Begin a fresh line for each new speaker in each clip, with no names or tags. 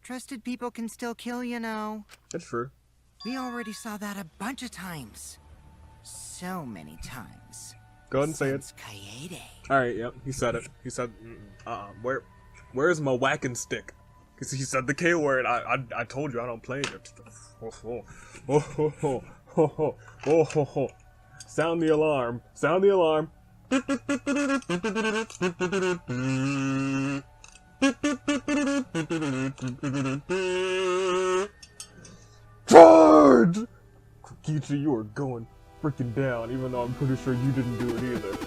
Trusted people can still kill, you know.
That's true.
We already saw that a bunch of times. So many times.
Go ahead and say it.
COULDN.
Alright, yep, he said it. He said, where's my whacking stick? Because he said the K word. I told you I don't play it. Sound the alarm. Sound the alarm. Charge! Kokichi, you are going freaking down, even though I'm pretty sure you didn't do it either.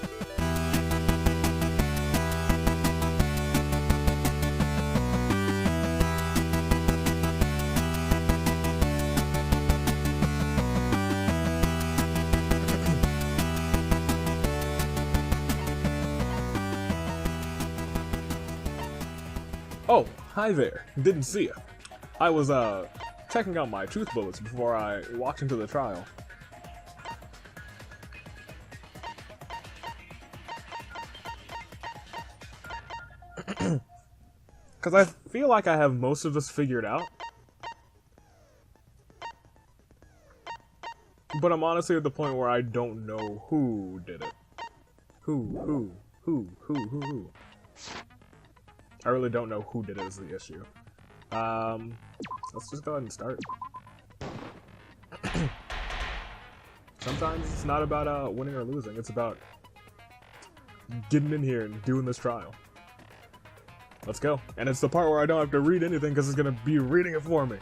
Oh, hi there. Didn't see you. I was, checking out my truth bullets before I walked into the trial. Because I feel like I have most of this figured out. But I'm honestly at the point where I don't know who did it. Who? I really don't know who did it is the issue. Let's just go ahead and start. Sometimes it's not about winning or losing, it's about getting in here and doing this trial. Let's go. And it's the part where I don't have to read anything because it's gonna be reading it for me.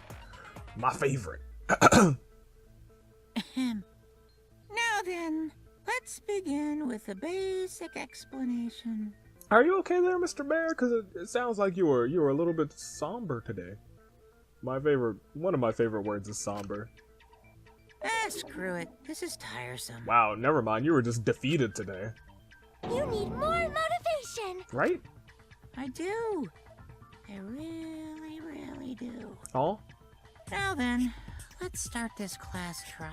My favorite.
Now then, let's begin with a basic explanation.
Are you okay there, Mr. Bear? Because it sounds like you were a little bit somber today. One of my favorite words is somber.
Ah, screw it. This is tiresome.
Wow, never mind. You were just defeated today.
You need more motivation!
Right?
I do. I really, really do.
Oh?
Now then, let's start this class trial.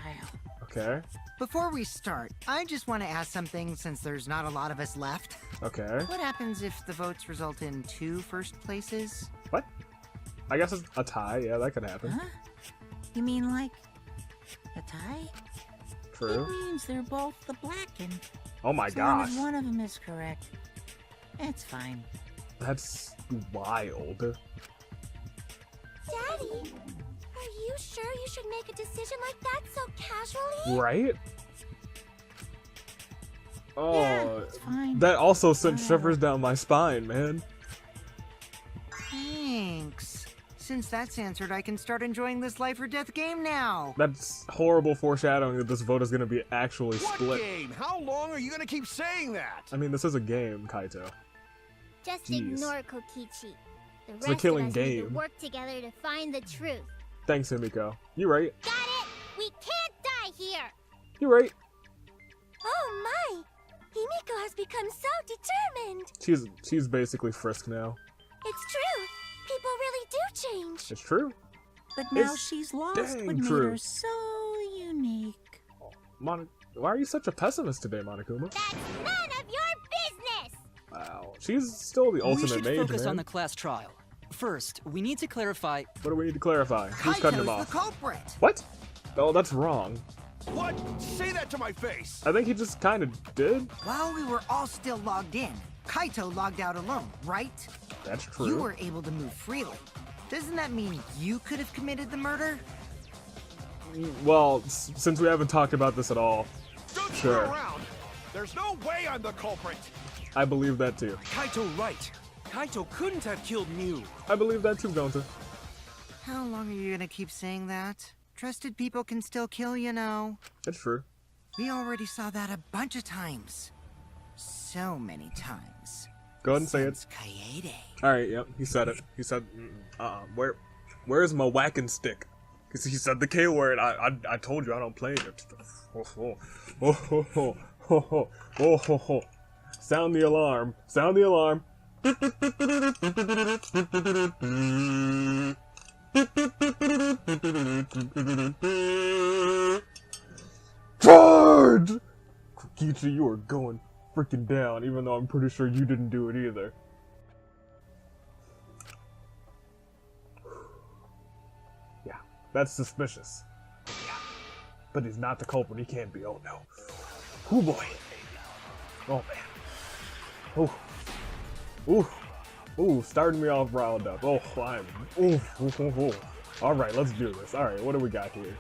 Okay.
Before we start, I just want to ask something since there's not a lot of us left.
Okay.
What happens if the votes result in 2 first places?
What? I guess it's a tie. Yeah, that could happen.
Huh? You mean like a tie?
True.
It means they're both the blackened.
Oh my
As long
gosh.
as one of them is correct. It's fine.
That's wild.
Daddy, are you sure you should make a decision like that so casually?
Right? Oh,
Yeah, it's fine.
that also sent
Whatever.
shivers down my spine, man.
Thanks. Since that's answered, I can start enjoying this life or death game now.
That's horrible foreshadowing that this vote is going to be actually
What
split.
game? How long are you gonna keep saying that?
I mean, this is a game, Kaito.
Just
Jeez.
ignore Kokichi. The
It's a
rest
killing
of us need
game.
to work together to find the truth.
Thanks, Himiko. You right.
Got it? We can't die here!
You right.
Oh my! Himiko has become so determined!
She's basically Frisk now.
It's true! People really do change!
It's true.
But now
It's
she's lost
dang
what made
true.
her so unique.
Why are you such a pessimist today, Monokuma?
That's none of your business!
Wow. She's still the
We
ultimate
should
mage,
focus
man.
on the class trial. First, we need to clarify.
What do we need to clarify? Who's cutting him
Kaito's
off?
the culprit!
What? Oh, that's wrong.
What? Say that to my face!
I think he just kind of did.
While we were all still logged in, Kaito logged out alone, right?
That's true.
You were able to move freely. Doesn't that mean you could have committed the murder?
Well, since we haven't talked about this at all,
Don't
Sure.
screw around! There's no way I'm the culprit!
I believe that too.
Kaito right. Kaito couldn't have killed Mew.
I believe that too, Gonta.
How long are you gonna keep saying that? Trusted people can still kill, you know.
That's true.
We already saw that a bunch of times. So many times.
Go ahead and say it.
Since COULDN.
Alright, yep, he said it. He said, where's my whacking stick? Because he said the K word. I told you I don't play it. Sound the alarm. Sound the alarm. Charge! Kokichi, you are going freaking down, even though I'm pretty sure you didn't do it either. Yeah, that's suspicious. Yeah. But he's not the culprit. He can't be. Oh no. Oh boy. Oh man. Oh. Ooh. Ooh, starting me off riled up. Oh, I'm. Ooh. All right, let's do this. All right, what do we got here?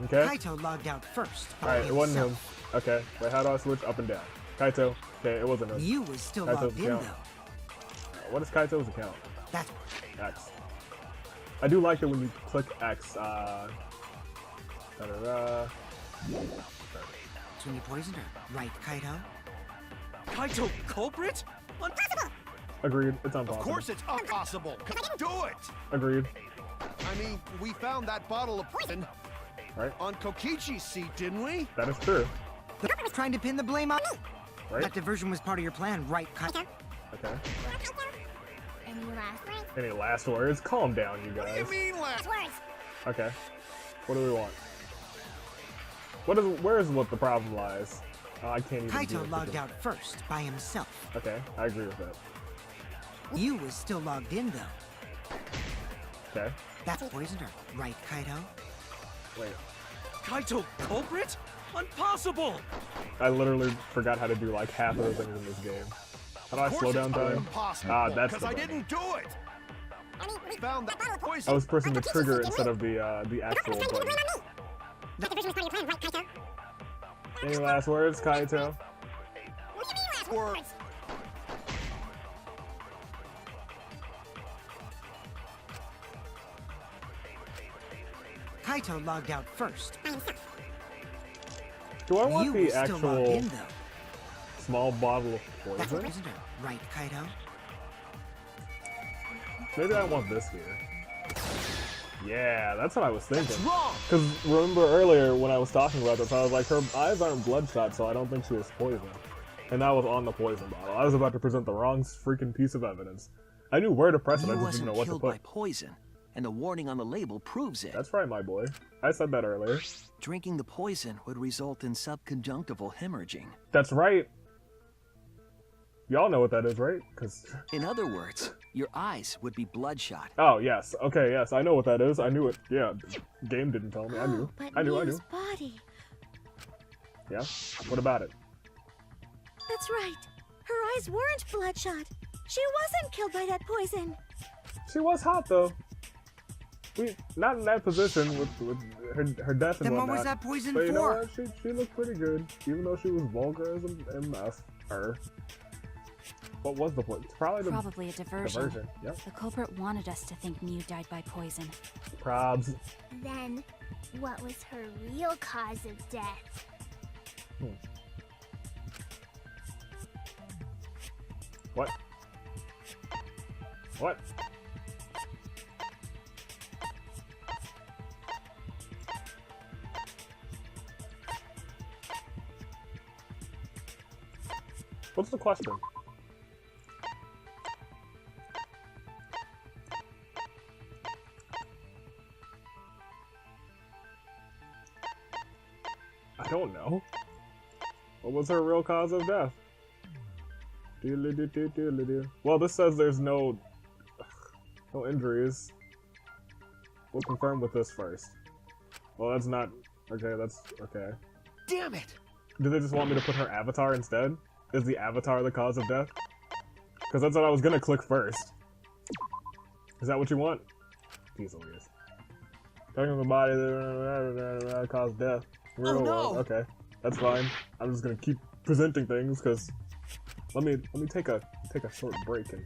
Okay.
Kaito logged out first.
All right, it wasn't him. Okay. Wait, how do I switch up and down? Kaito. Okay, it wasn't him.
You was still
Kaito's
logged in
account.
though.
What is Kaito's account?
That's
X. I do like that when you click X.
It's when you poisoned her, right, Kaito?
Kaito culprit? Impossible!
Agreed. It's impossible.
Of course it's impossible. Do it.
Agreed.
I mean, we found that bottle of poison
Right.
on Kokichi's seat, didn't we?
That is true.
Trying to pin the blame on me.
Right.
That diversion was part of your plan, right, Kaito?
Okay.
Any last words?
Any last words? Calm down, you
What do
guys.
you mean last?
Words.
Okay. What do we want? Where is what the problem lies? Oh, I can't even.
Kaito logged out first by himself.
Okay, I agree with that.
You was still logged in though.
Okay.
That poisoned her, right, Kaito?
Wait.
Kaito culprit? Impossible!
I literally forgot how to do like half of the things in this game. How do I
Of
slow
course
down
it's
time?
impossible.
Ah, that's
because
the
I
button.
didn't do it. We found that bottle of poison.
I was pressing the trigger instead of the actual button.
That diversion was part of your plan, right, Kaito?
Any last words, Kaito?
What do you mean last words?
Kaito logged out first.
By himself.
Do I want
You
the
was still logged
actual
in though.
small bottle of
That
poison?
poisoned her, right, Kaito?
Maybe I want this here. Yeah, that's what I was thinking.
That's wrong.
Because remember earlier when I was talking about this, I was like, her eyes aren't bloodshot, so I don't think she was poisoned. And that was on the poison bottle. I was about to present the wrong freaking piece of evidence. I knew where to press it, I
You
just didn't know
wasn't
what to
killed
put.
by poison, and the warning on the label proves it.
That's right, my boy. I said that earlier.
Drinking the poison would result in subconjunctival hemorrhaging.
That's right. Y'all know what that is, right? Because...
In other words, your eyes would be bloodshot.
Oh, yes. Okay, yes. I know what that is. I knew it. Yeah. Game didn't tell me. I knew.
But
I knew.
Miu's body.
Yeah? What about it?
That's right. Her eyes weren't bloodshot. She wasn't killed by that poison.
She was hot, though. Not in that position with her death and
Then
whatnot.
what was that poison
But you know
for?
what? She looked pretty good, even though she was vulgar as a MF. Her. What was the point? Probably the
Probably a diversion.
diversion. Yep.
The culprit wanted us to think Miu died by poison.
Probs.
Then, what was her real cause of death?
What? What? What's the question? I don't know. What was her real cause of death? Well, this says there's no injuries. We'll confirm with this first. Well, that's not... Okay, that's... Okay.
Damn it!
Do they just want me to put her avatar instead? Is the avatar the cause of death? Because that's what I was gonna click first. Is that what you want? Jeez Louise. Talking the body that cause death. Real
Oh, no.
world. Okay, that's fine. I'm just gonna keep presenting things because let me take a short break and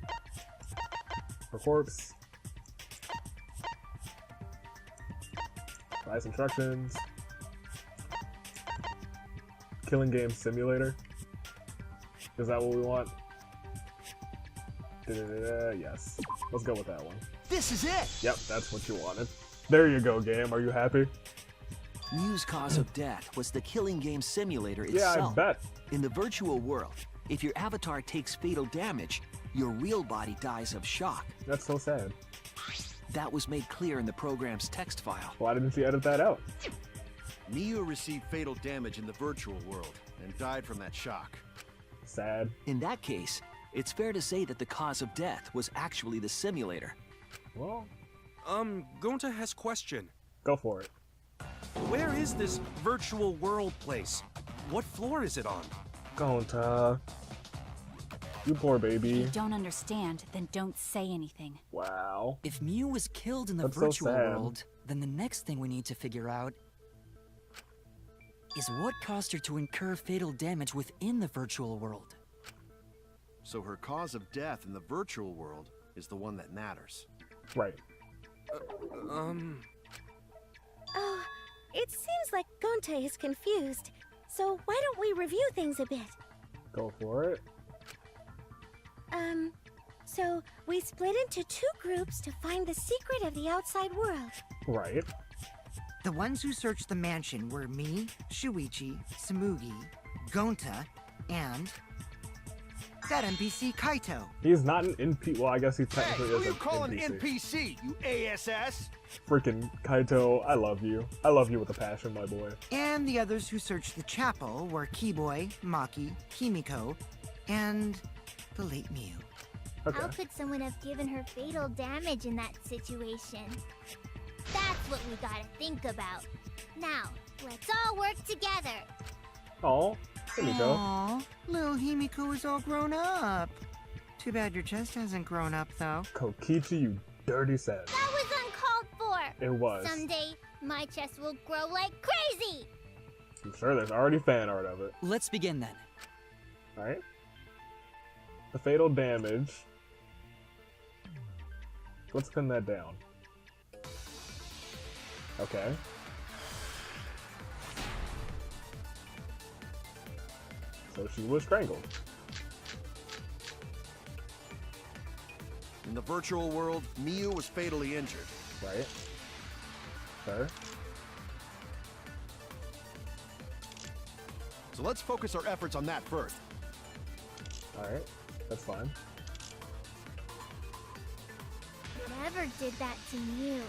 her corpse. Nice instructions. Killing game simulator. Is that what we want? Yes. Let's go with that one.
This is it!
Yep, that's what you wanted. There you go, game. Are you happy?
Miu's cause of death was the killing game simulator
Yeah,
itself.
I bet.
In the virtual world, if your avatar takes fatal damage, your real body dies of shock.
That's so sad.
That was made clear in the program's text file.
Why didn't she edit that out?
Miu received fatal damage in the virtual world and died from that shock.
Sad.
In that case, it's fair to say that the cause of death was actually the simulator.
Well,
Gonta has question.
Go for it.
Where is this virtual world place? What floor is it on?
Gonta. You poor
If
baby.
you don't understand, then don't say anything.
Wow.
If Mew was killed in the
That's so
virtual
sad.
world, then the next thing we need to figure out is what caused her to incur fatal damage within the virtual world.
So her cause of death in the virtual world is the one that matters.
Right.
Oh, it seems like Gonte is confused. So why don't we review things a bit?
Go for it.
So we split into 2 groups to find the secret of the outside world.
Right.
The ones who searched the mansion were me, Shuichi, Samugi, Gonta, and that NPC Kaito.
He's not an NPC. Well, I guess he technically
Who
is
you
an
calling
NPC.
NPC, you ASS?
Freaking Kaito, I love you. I love you with a passion, my boy.
And the others who searched the chapel were Keyboy, Maki, Kimiko, and the late Mew.
Okay.
How could someone have given her fatal damage in that situation? That's what we gotta think about. Now, let's all work together.
Oh, Kimiko.
Aw, little Himiko is all grown up. Too bad your chest hasn't grown up, though.
Kokichi, you dirty sad.
That was uncalled for.
It was.
Someday, my chest will grow like crazy.
I'm sure there's already fan art of it.
Let's begin then.
Alright. The fatal damage. Let's pin that down. Okay. So she was strangled.
In the virtual world, Miu was fatally injured.
Right? Sure.
So let's focus our efforts on that first.
Alright. That's fine.
Never did that to you.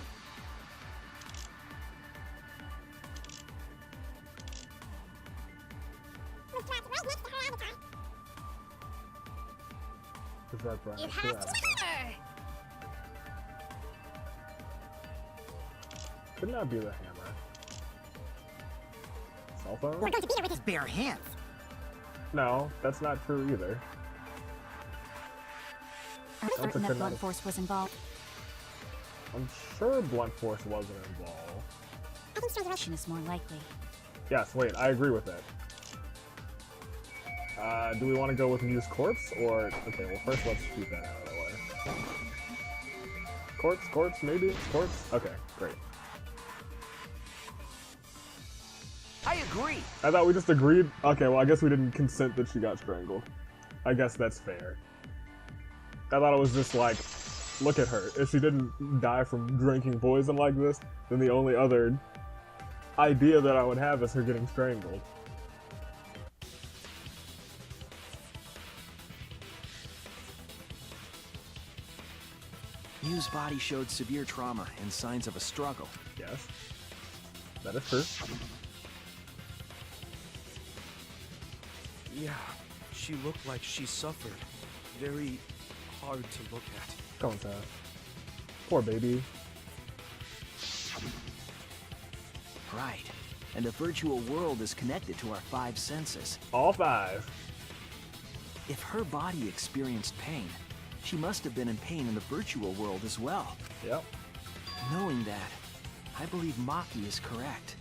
Is that Brian?
It has to
Could not be the hammer. Cell phone?
We're going to beat her with his bare hands.
No, that's not true either.
I'm
That's a
certain that
good
blunt
night.
force was involved.
I'm sure blunt force wasn't involved.
Is more likely.
Yes, wait, I agree with that. Do we want to go with Mew's corpse, or... Okay, well first let's keep that out of the way. Corpse, maybe? Corpse? Okay, great.
I agree.
I thought we just agreed... Okay, well I guess we didn't consent that she got strangled. I guess that's fair. I thought it was just like, look at her. If she didn't die from drinking poison like this, then the only other idea that I would have is her getting strangled.
Mew's body showed severe trauma and signs of a struggle.
Yes. That is true.
Yeah, she looked like she suffered. Very hard to look at.
Gonta. Poor baby.
Right. And the virtual world is connected to our 5 senses.
All 5.
If her body experienced pain, she must have been in pain in the virtual world as well.
Yep.
Knowing that, I believe Maki is correct.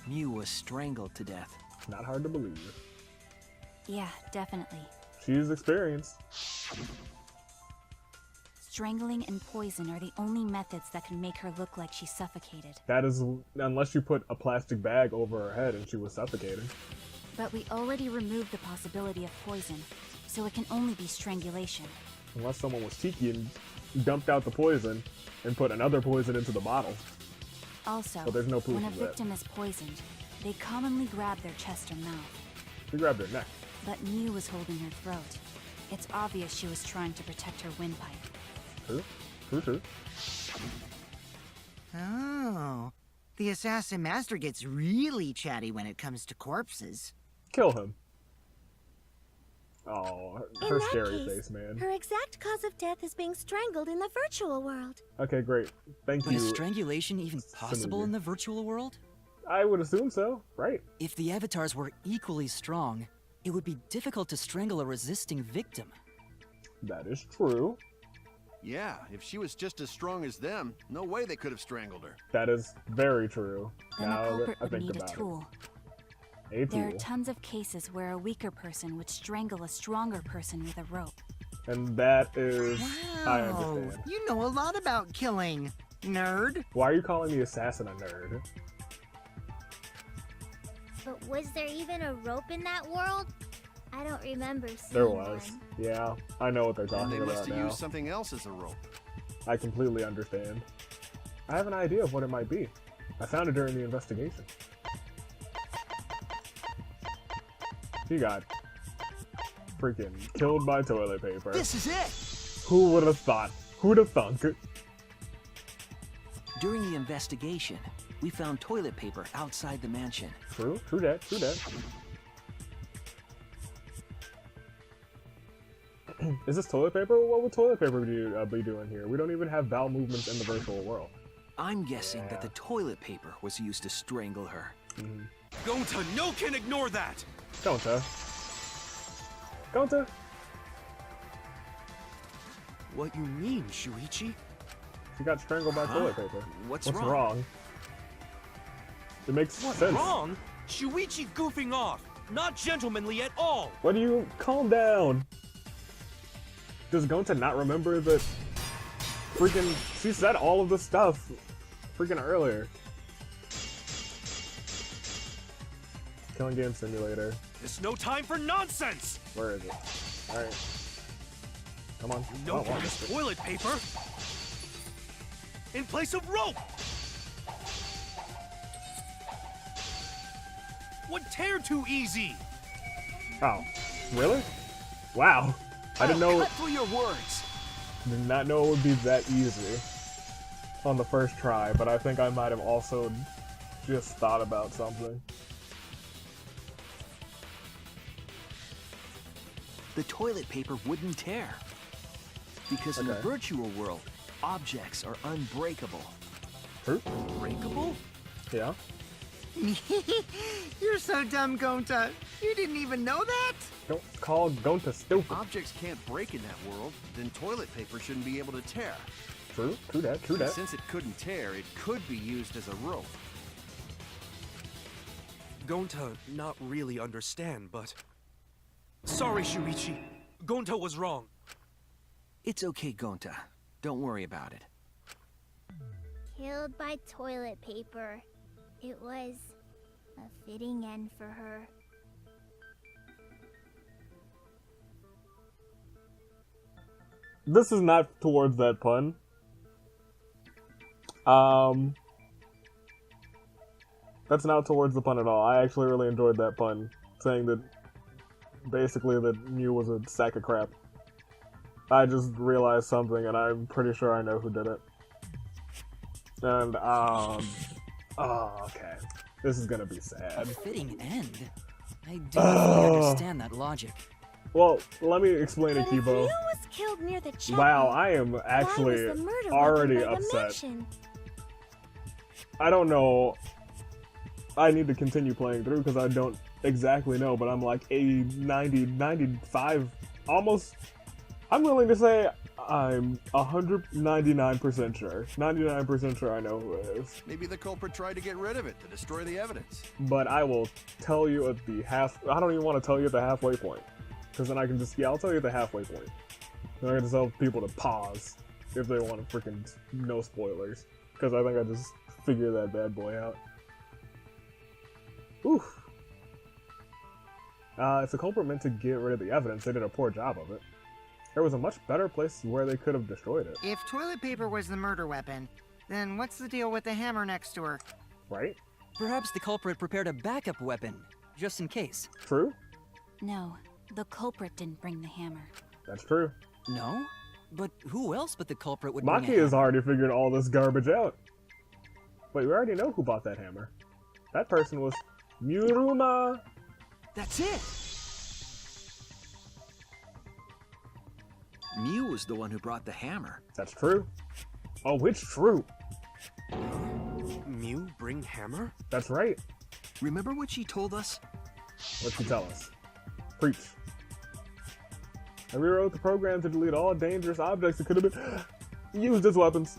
Mew was strangled to death.
Not hard to believe.
Yeah, definitely.
She's experienced.
Strangling and poison are the only methods that can make her look like she suffocated.
That is, unless you put a plastic bag over her head and she was suffocating.
But we already removed the possibility of poison, so it can only be strangulation.
Unless someone was cheeky and dumped out the poison and put another poison into the bottle.
Also,
But there's no proof
when a
of that.
victim is poisoned, they commonly grab their chest or mouth.
She grabbed her neck.
But Mew was holding her throat. It's obvious she was trying to protect her windpipe.
True.
Oh, the assassin master gets really chatty when it comes to corpses.
Kill him. Oh,
In
her
that
scary
case,
face, man.
her exact cause of death is being strangled in the virtual world.
Okay, great. Thank
But
you.
is strangulation even possible
Samudi.
in the virtual world?
I would assume so, right?
If the avatars were equally strong, it would be difficult to strangle a resisting victim.
That is true.
Yeah, if she was just as strong as them, no way they could have strangled her.
That is very true.
Then the
Now that
culprit
I
would
think
need a
about
tool.
it. A
There are
tool.
tons of cases where a weaker person would strangle a stronger person with a rope.
And that is... I
Wow,
understand.
you know a lot about killing, nerd.
Why are you calling the assassin a nerd?
But was there even a rope in that world? I don't remember seeing
There was.
one.
Yeah, I know what they're
And
talking
they must
about
have
now.
used something else as a rope.
I completely understand. I have an idea of what it might be. I found it during the investigation. He got freaking killed by toilet paper.
This is it!
Who would have thought? Who would have thunk?
During the investigation, we found toilet paper outside the mansion.
True, true that, true that. Is this toilet paper? What would toilet paper be doing here? We don't even have bowel movements in the virtual world.
I'm guessing that
Yeah.
the toilet paper was used to strangle her.
Gonta, no can ignore that!
Gonta. Gonta?
What you mean, Shuichi?
She got strangled by toilet paper.
What's
What's
wrong?
wrong? It makes
What's
sense.
wrong? Shuichi goofing off! Not gentlemanly at all!
What do you... Calm down. Does Gonta not remember that... Freaking... She said all of the stuff freaking earlier. Killing Game Simulator.
There's no time for nonsense!
Where is it? Alright. Come on.
No
Oh, wow.
use toilet paper! In place of rope! Would tear too easy!
Oh. Really? Wow. I didn't know...
Cut through your words!
Did not know it would be that easy on the first try, but I think I might have also just thought about something.
The toilet paper wouldn't tear. Because in the
Okay.
virtual world, objects are unbreakable.
True?
Breakable?
Yeah.
You're so dumb, Gonta. You didn't even know that?
Don't call Gonta stupid.
Objects can't break in that world, then toilet paper shouldn't be able to tear.
True, true that, true
And
that.
since it couldn't tear, it could be used as a rope.
Gonta not really understand, but... Sorry, Shuichi. Gonta was wrong.
It's okay, Gonta. Don't worry about it.
Killed by toilet paper. It was a fitting end for her.
This is not towards that pun. That's not towards the pun at all. I actually really enjoyed that pun, saying that basically that Mew was a sack of crap. I just realized something, and I'm pretty sure I know who did it. And, oh, okay. This is gonna be
A
sad.
fitting end? I do not fully understand that logic.
Well, let me explain it,
But if Ryu
Kibo.
was killed near the chapel,
Wow, I am
why
actually
was the murder
already
weapon by the
upset.
mansion?
I don't know. I need to continue playing through because I don't exactly know, but I'm like 80, 90, 95, almost. I'm willing to say I'm 199% sure. 99% sure I know who it is.
Maybe the culprit tried to get rid of it, to destroy the evidence.
But I will tell you at the I don't even want to tell you at the halfway point. Because then I can just, I'll tell you at the halfway point. And I can tell people to pause if they want to freaking no spoilers. Because I think I just figured that bad boy out. Oof. If the culprit meant to get rid of the evidence, they did a poor job of it. There was a much better place where they could have destroyed it,
If toilet paper was the murder weapon, then what's the deal with the hammer next to her?
right?
Perhaps the culprit prepared a backup weapon, just in case.
True?
No, the culprit didn't bring the hammer.
That's true.
No? But who else but the culprit would bring
Maki
a
has
hammer?
already figured all this garbage out. Wait, we already know who bought that hammer. That person was Muruma.
That's it! Mew was the one who brought the hammer.
That's true. Oh, it's true.
Mew bring hammer?
That's right.
Remember what she told us?
What'd she tell us? Preach. I rewrote the program to delete all dangerous objects that could have been used as weapons.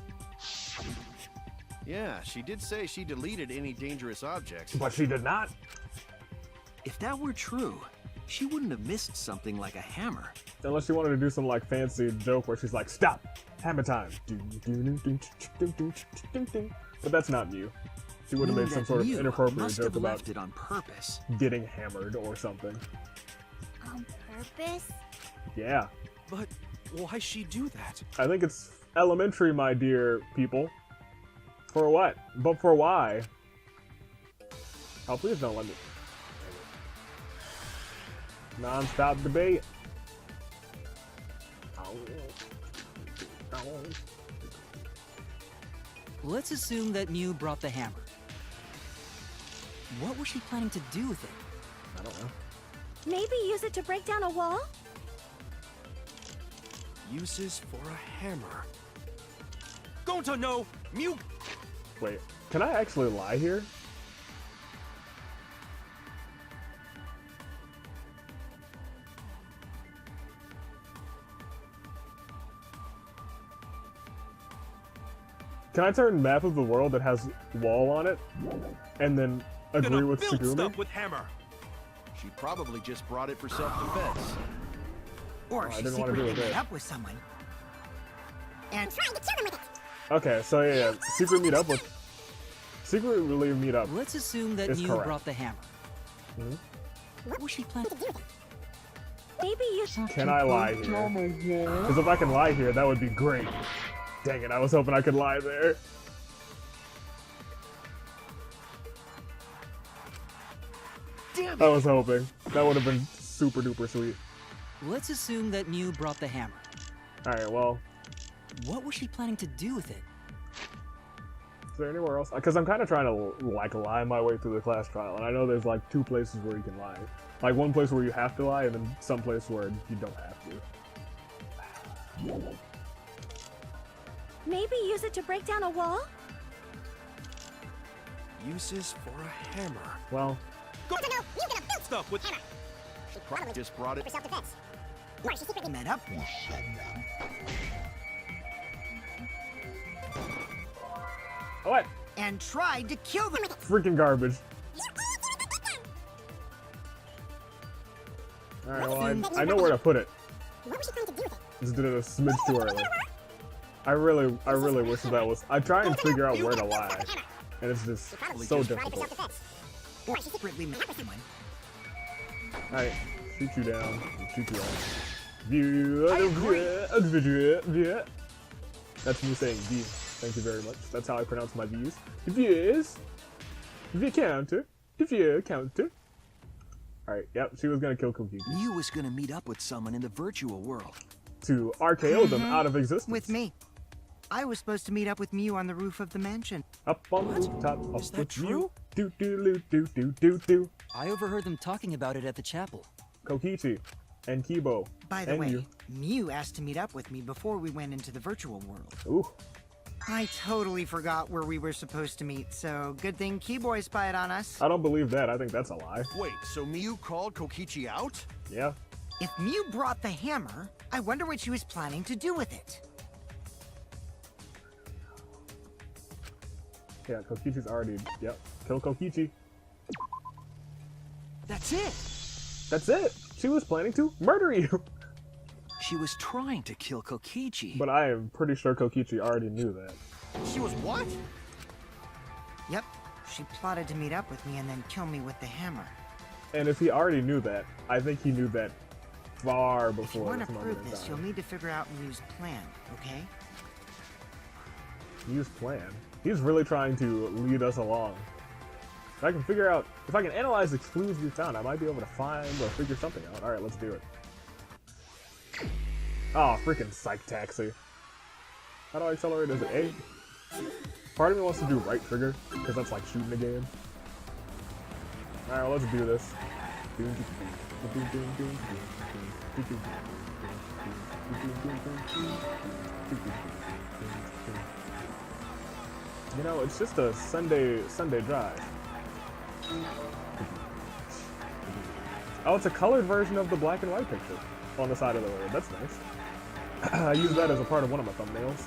Yeah, she did say she deleted any dangerous objects.
But she did not.
If that were true, she wouldn't have missed something like a hammer.
Unless she wanted to do some like fancy joke where she's like, stop! Hammer time! But that's not Mew. She would have made some sort of inappropriate
must
joke
have
about
left it on purpose.
getting hammered or something.
On purpose?
Yeah.
But why she do that?
I think it's elementary, my dear people. For what? But for why? Oh, please don't let me. Non-stop debate.
Let's assume that Mew brought the hammer. What was she planning to do with it?
I don't know.
Maybe use it to break down a wall?
Uses for a hammer. Gonta, no! Mew!
Wait, can I actually lie here? Can I turn map of the world that has wall on it, and then agree with
build
Tsugumi?
stuff with hammer.
She probably just brought it for self-defense.
Or
I
she
didn't wanna do
secretly
it
met
there.
up with someone. And
Trying to kill them with it.
Okay, so yeah, secretly meet up.
Let's assume that
Is
Mew
correct.
brought the hammer.
Mhm.
What was she planning to do with it?
Maybe use
Can I lie here? Because if I can lie here, that would be great. Dang it, I was hoping I could lie there.
Damn
I
it!
was hoping. That would have been super duper sweet.
Let's assume that Mew brought the hammer.
Alright, well,
What was she planning to do with it?
is there anywhere else? Because I'm kind of trying to, like, lie my way through the class trial, and I know there's, like, 2 places where you can lie. Like, one place where you have to lie, and then some place where you don't have to.
maybe use it to break down a wall?
Uses for a hammer.
Well,
Gonta, no! Mew gonna build stuff with hammer.
She probably
Just brought it.
for self-defense. Or she secretly
met up.
what?
And tried to kill them.
Freaking garbage. Alright, well, I know where to put it.
What was she planning to do with it?
Just did it a smidge too early. I really wish that was. I try and figure out where to lie, and it's just so difficult.
Or secretly met with someone.
Alright, shoot you down. Shoot you down. That's me saying V. Thank you very much. That's how I pronounce my V's. V's. V counter. V counter. Alright, yep, she was gonna kill Kokichi.
Mew was gonna meet up with someone in the virtual world.
To RKO them out of existence.
With me. I was supposed to meet up with Mew on the roof of the mansion.
Up on the top. Up
Is that
with
true?
you. Do do do do do do do.
I overheard them talking about it at the chapel.
Kokichi. And Kibo.
By the
and
way,
you.
Mew asked to meet up with me before we went into the virtual world.
Ooh.
I totally forgot where we were supposed to meet, so good thing Keyboy spied on us.
I don't believe that. I think that's a lie.
Wait, so Mew called Kokichi out?
Yeah.
If Mew brought the hammer, I wonder what she was planning to do with it.
Yeah, Kokichi's already. Yep. Kill Kokichi.
That's it!
That's it. She was planning to murder you.
She was trying to kill Kokichi.
But I am pretty sure Kokichi already knew that.
She was what?
Yep, she plotted to meet up with me and then kill me with the hammer.
And if he already knew that, I think he knew that far
If you
before
want
this
to
moment
prove
in
this,
time.
you'll need to figure out Mew's plan, okay?
Mew's plan. He's really trying to lead us along. If I can figure out, if I can analyze the clues we found, I might be able to find or figure something out. Alright, let's do it. Oh, freaking psych taxi. How do I accelerate? Is it A? Part of me wants to do right trigger, because that's like shooting the game. Alright, well, let's do this. You know, it's just a Sunday drive. Oh, it's a colored version of the black and white picture on the side of the road. That's nice. I use that as a part of one of my thumbnails.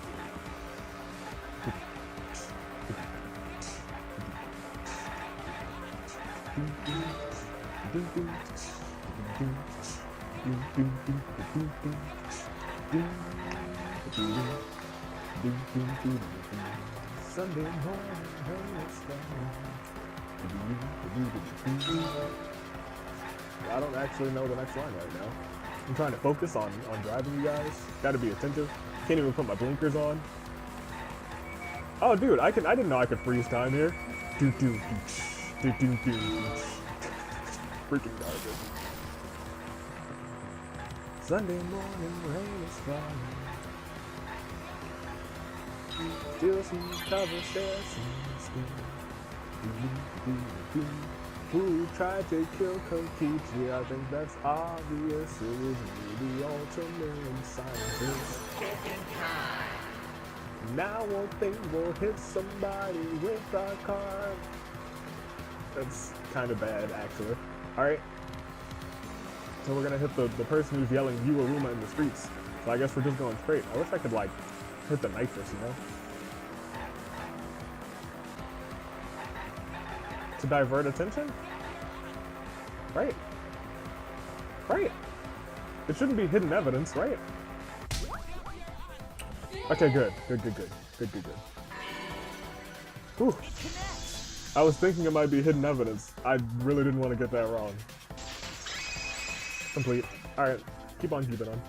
Sunday morning, I don't actually know the next line right now. I'm trying to focus on driving, you guys. Gotta be attentive. Can't even put my blinkers on. Oh, dude, I didn't know I could freeze time here. Freaking garbage. Sunday morning, rain is falling. Still some cover stairs who tried to kill Kokichi? I think that's obvious. It was me, the ultimate scientist. Now one thing will hit somebody with a car. That's kind of bad, actually. Alright. So we're gonna hit the person who's yelling "You Aruma" in the streets. So I guess we're just going straight. I wish I could, like, hit the nitrous, you know? To divert attention? Right. Right. It shouldn't be hidden evidence, right? Okay, good. Good. Whew. I was thinking it might be hidden evidence. I really didn't want to get that wrong. Complete. Alright, keep on keeping on.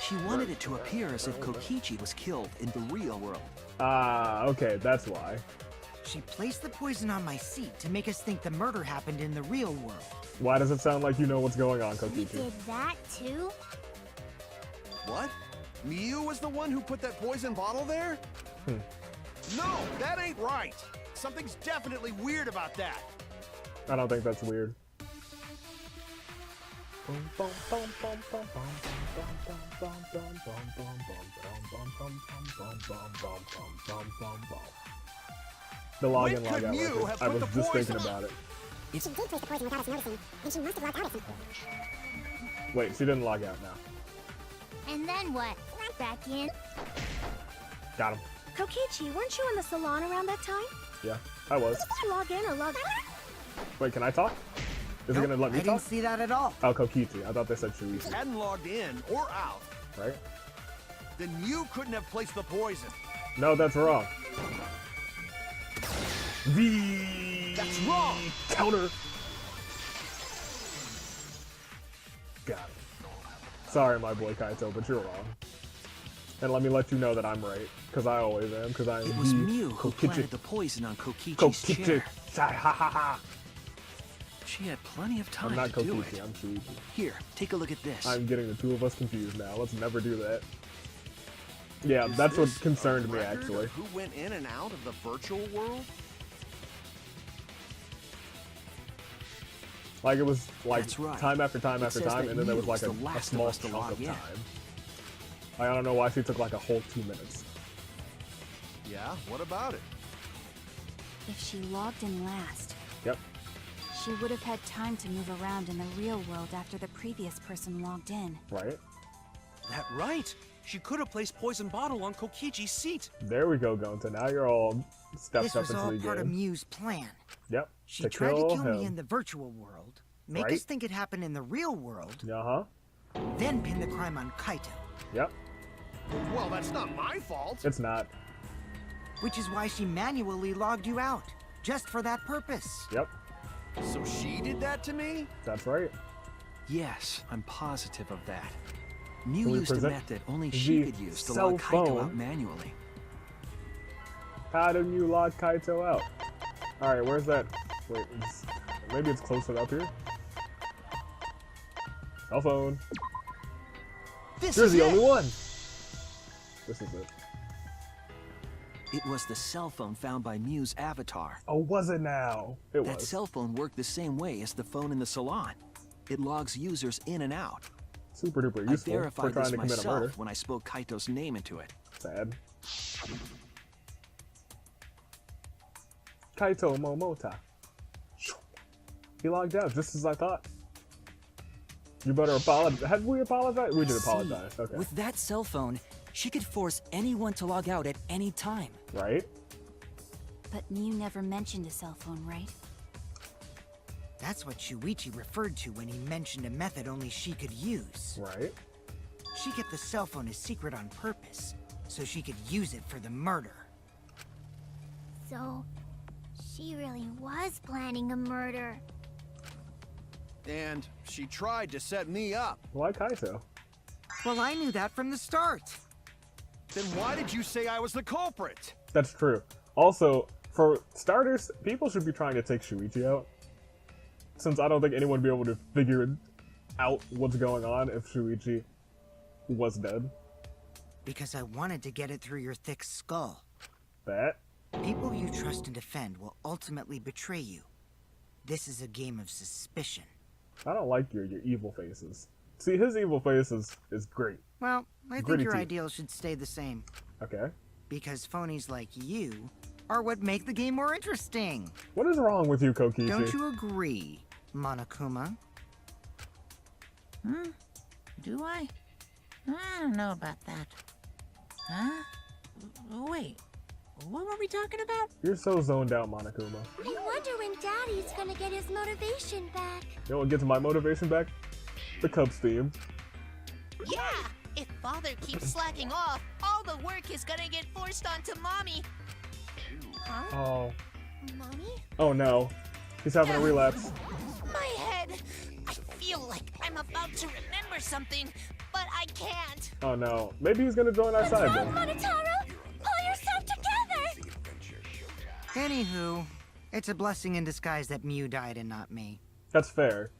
She wanted it to appear as if Kokichi was killed in the real world.
Ah, okay, that's why.
She placed the poison on my seat to make us think the murder happened in the real world.
Why does it sound like you know what's going on,
You
Kokichi?
did that too?
What? Miu was the one who put that poison bottle there? No, that ain't right. Something's definitely weird about that.
I don't think that's weird. The login
When could
logout
Miu
record.
have
I
put
was
the
just
poison
thinking about it.
She did place the poison without us noticing, and she must have logged out at some point.
Wait, she didn't log out now.
And then what? Back in?
Got him.
Kokichi, weren't you in the salon around that time?
Yeah, I was.
Did you log in or log out?
Wait, can I talk? Is it
Nope,
gonna let me
I didn't
talk?
see that at all.
Oh, Kokichi. I thought they said Shuichi.
Hadn't logged in or out.
Right?
Then you couldn't have placed the poison.
No, that's wrong.
That's wrong.
Counter. Got it. Sorry, my boy Kaito, but you're wrong. And let me let you know that I'm right, because I always am, because I am
It was
the
Miu who
Kokichi.
planted the poison on Kokichi's
Kokichi.
chair.
Ha ha ha.
She had plenty of time
I'm not
to do
Kokichi,
it.
I'm Shuichi.
Here, take a look at this.
I'm getting the two of us confused now. Let's never do that. Yeah,
Is
that's what
this a
concerned me,
record
actually.
of who went in and out of the virtual world?
Like, it was, like,
That's right.
time after time
It
after
says
time,
that
and then there was,
Miu
like,
was
a
the last of
small
us to
chunk
log
of
in.
time. I don't know why she took, like, a whole 2 minutes.
Yeah, what about it?
If she logged in last,
Yep.
she would have had time to move around in the real world after the previous person logged in.
Right?
That right. She could have placed poison bottle on Kokichi's seat.
There we go, Gonta. Now you're all stepped
This
up
was
into
all
the
part of
game.
Miu's plan.
Yep.
She tried to kill
him.
me in the virtual world, make
Right.
us think it happened in the real world,
Uh-huh.
then pin the crime on Kaito.
Yep.
Well, that's not my fault.
It's not.
Which is why she manually logged you out, just for that purpose.
Yep.
So she did that to me?
That's right.
Yes, I'm positive of that.
Can
Miu
we
used a
present
method only she
the
could use to
cell
log Kaito
phone?
out manually.
How do you log Kaito out? Alright, where's that? Wait, maybe it's closer up here? Cell phone.
This
You're
is
the
it!
only one! This is it.
It was the cell phone found by Miu's avatar.
Oh, was it now? It
That
was.
cell phone worked the same way as the phone in the salon. It logs users in and out.
Super duper
I
useful for
verified
trying
this
to commit a murder.
myself when I spoke Kaito's name into it.
Sad. Kaito Momota. He logged out just as I thought. You better apologize. Have we apologized? We did apologize. Okay.
With that cell phone, she could force anyone to log out at any time.
Right?
But Mew never mentioned a cell phone, right?
That's what Shuichi referred to when he mentioned a method only she could use.
Right?
She kept the cell phone a secret on purpose, so she could use it for the murder.
So, she really was planning a murder.
And she tried to set me up.
Why Kaito?
Well, I knew that from the start.
Then why did you say I was the culprit?
That's true. Also, for starters, people should be trying to take Shuichi out. Since I don't think anyone would be able to figure out what's going on if Shuichi was dead.
Because I wanted to get it through your thick skull.
That?
People you trust and defend will ultimately betray you. This is a game of suspicion.
I don't like your evil faces. See, his evil face is great.
Well, I think
Gritty
your
teeth.
ideals should stay the same.
Okay.
Because phonies like you are what make the game more interesting.
What is wrong with you, Kokichi?
Don't you agree, Monokuma?
Do I? I don't know about that. Huh? Wait, what were we talking about?
You're so zoned out, Monokuma.
I wonder when Daddy's gonna get his motivation back.
You know what gets my motivation back? The Cubs theme.
Yeah! If Father keeps slacking off, all the work is gonna get forced onto Mommy. Huh?
Oh.
Mommy?
Oh no. He's having a relapse.
My head! I feel like I'm about to remember something, but I can't.
Oh no. Maybe he's gonna join our side then.
Monotaro! Pull yourself together!
Anywho, it's a blessing in disguise that Mew died and not me.
That's fair.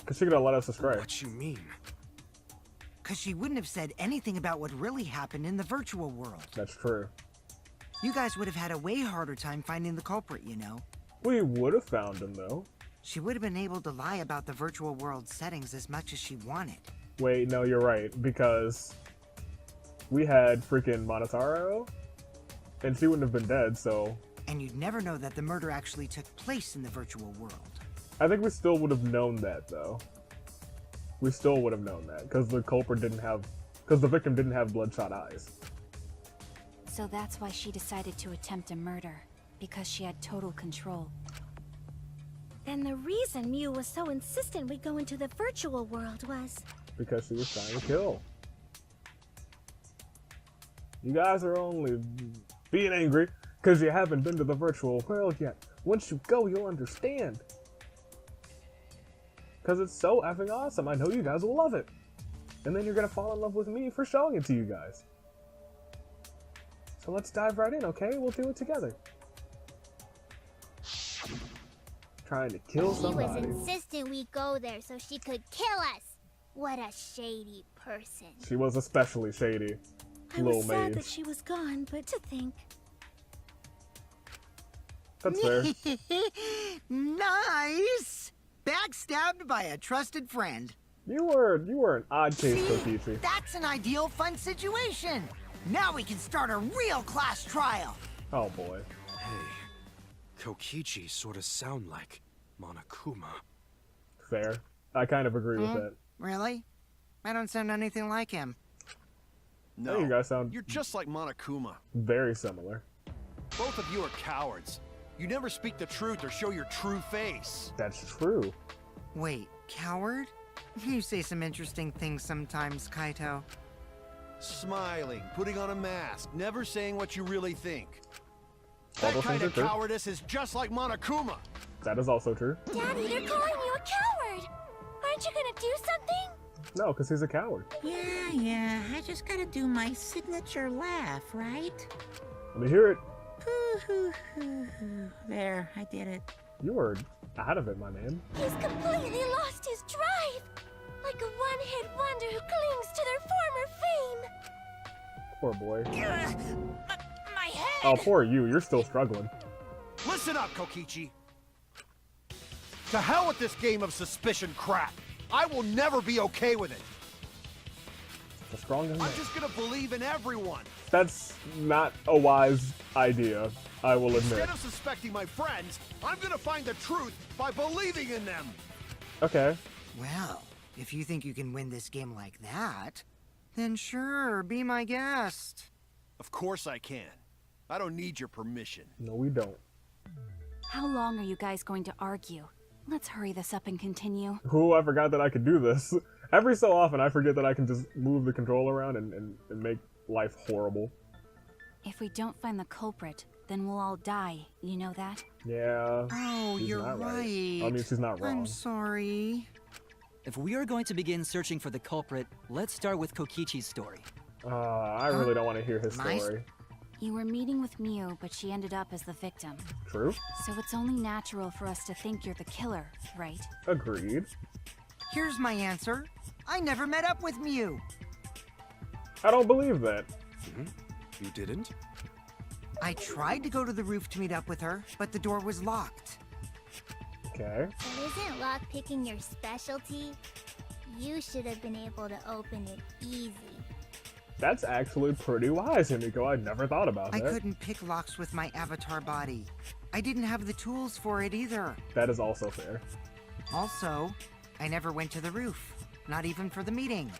Cause she could have let us subscribe.
What you mean?
Because she wouldn't have said anything about what really happened in the virtual world.
That's true.
You guys would have had a way harder time finding the culprit, you know.
We would have found him though.
She would have been able to lie about the virtual world settings as much as she wanted.
Wait, no, you're right, because we had freaking Monotaro, and she wouldn't have been dead, so...
And you'd never know that the murder actually took place in the virtual world.
I think we still would have known that, though. We still would have known that, because the culprit didn't have... Because the victim didn't have bloodshot eyes.
So that's why she decided to attempt a murder, because she had total control.
Then the reason Mew was so insistent we go into the virtual world was...
Because she was trying to kill. You guys are only being angry because you haven't been to the virtual world yet. Once you go, you'll understand. Because it's so effing awesome. I know you guys will love it. And then you're going to fall in love with me for showing it to you guys. So let's dive right in, okay? We'll do it together. Trying to kill somebody.
She was insistent we go there so she could kill us. What a shady person.
She was especially shady.
I
Little
was sad
mage.
that she was gone, but to think...
That's fair.
Nice! Backstabbed by a trusted friend.
You were an odd case,
See?
Kokichi.
That's an ideal fun situation. Now we can start a real class trial.
Oh boy.
Hey, Kokichi sort of sound like Monokuma.
Fair. I kind of agree with that.
Really? I don't sound anything like him.
No,
Hey, you guys sound
you're just like Monokuma.
very similar.
Both of you are cowards. You never speak the truth or show your true face.
That's true.
Wait, coward? You say some interesting things sometimes, Kaito.
Smiling, putting on a mask, never saying what you really think.
All
That
those
kind
things
of
are true.
cowardice is just like Monokuma.
That is also true.
Daddy, they're calling you a coward! Aren't you gonna do something?
No, because he's a coward.
Yeah, I just gotta do my signature laugh, right?
Let me hear it.
There, I did it.
You were out of it, my man.
He's completely lost his drive! Like a one-hit wonder who clings to their former fame!
Poor boy.
My head!
Oh, poor you. You're still struggling.
Listen up, Kokichi. To hell with this game of suspicion crap. I will never be okay with it.
The strong
I'm just gonna believe in everyone.
That's not a wise idea, I will admit.
Instead of suspecting my friends, I'm gonna find the truth by believing in them.
Okay.
Well, if you think you can win this game like that, then sure, be my guest.
Of course I can. I don't need your permission.
No, we don't.
How long are you guys going to argue? Let's hurry this up and continue.
Ooh, I forgot that I could do this. Every so often, I forget that I can just move the controller around and make life horrible.
If we don't find the culprit, then we'll all die. You know that?
Yeah.
Oh,
she's
you're
not
right.
I mean, she's not wrong.
I'm sorry.
If we are going to begin searching for the culprit, let's start with Kokichi's story.
I really don't want to hear his
My
story.
You were meeting with Miu, but she ended up as the victim.
True.
So it's only natural for us to think you're the killer, right?
Agreed.
Here's my answer. I never met up with Miu.
I don't believe that.
You didn't?
I tried to go to the roof to meet up with her, but the door was locked.
Okay.
But isn't lockpicking your specialty? You should have been able to open it easy.
That's actually pretty wise, Himiko. I never thought about
I
that.
couldn't pick locks with my avatar body. I didn't have the tools for it either.
That is also fair.
Also, I never went to the roof. Not even for the meeting.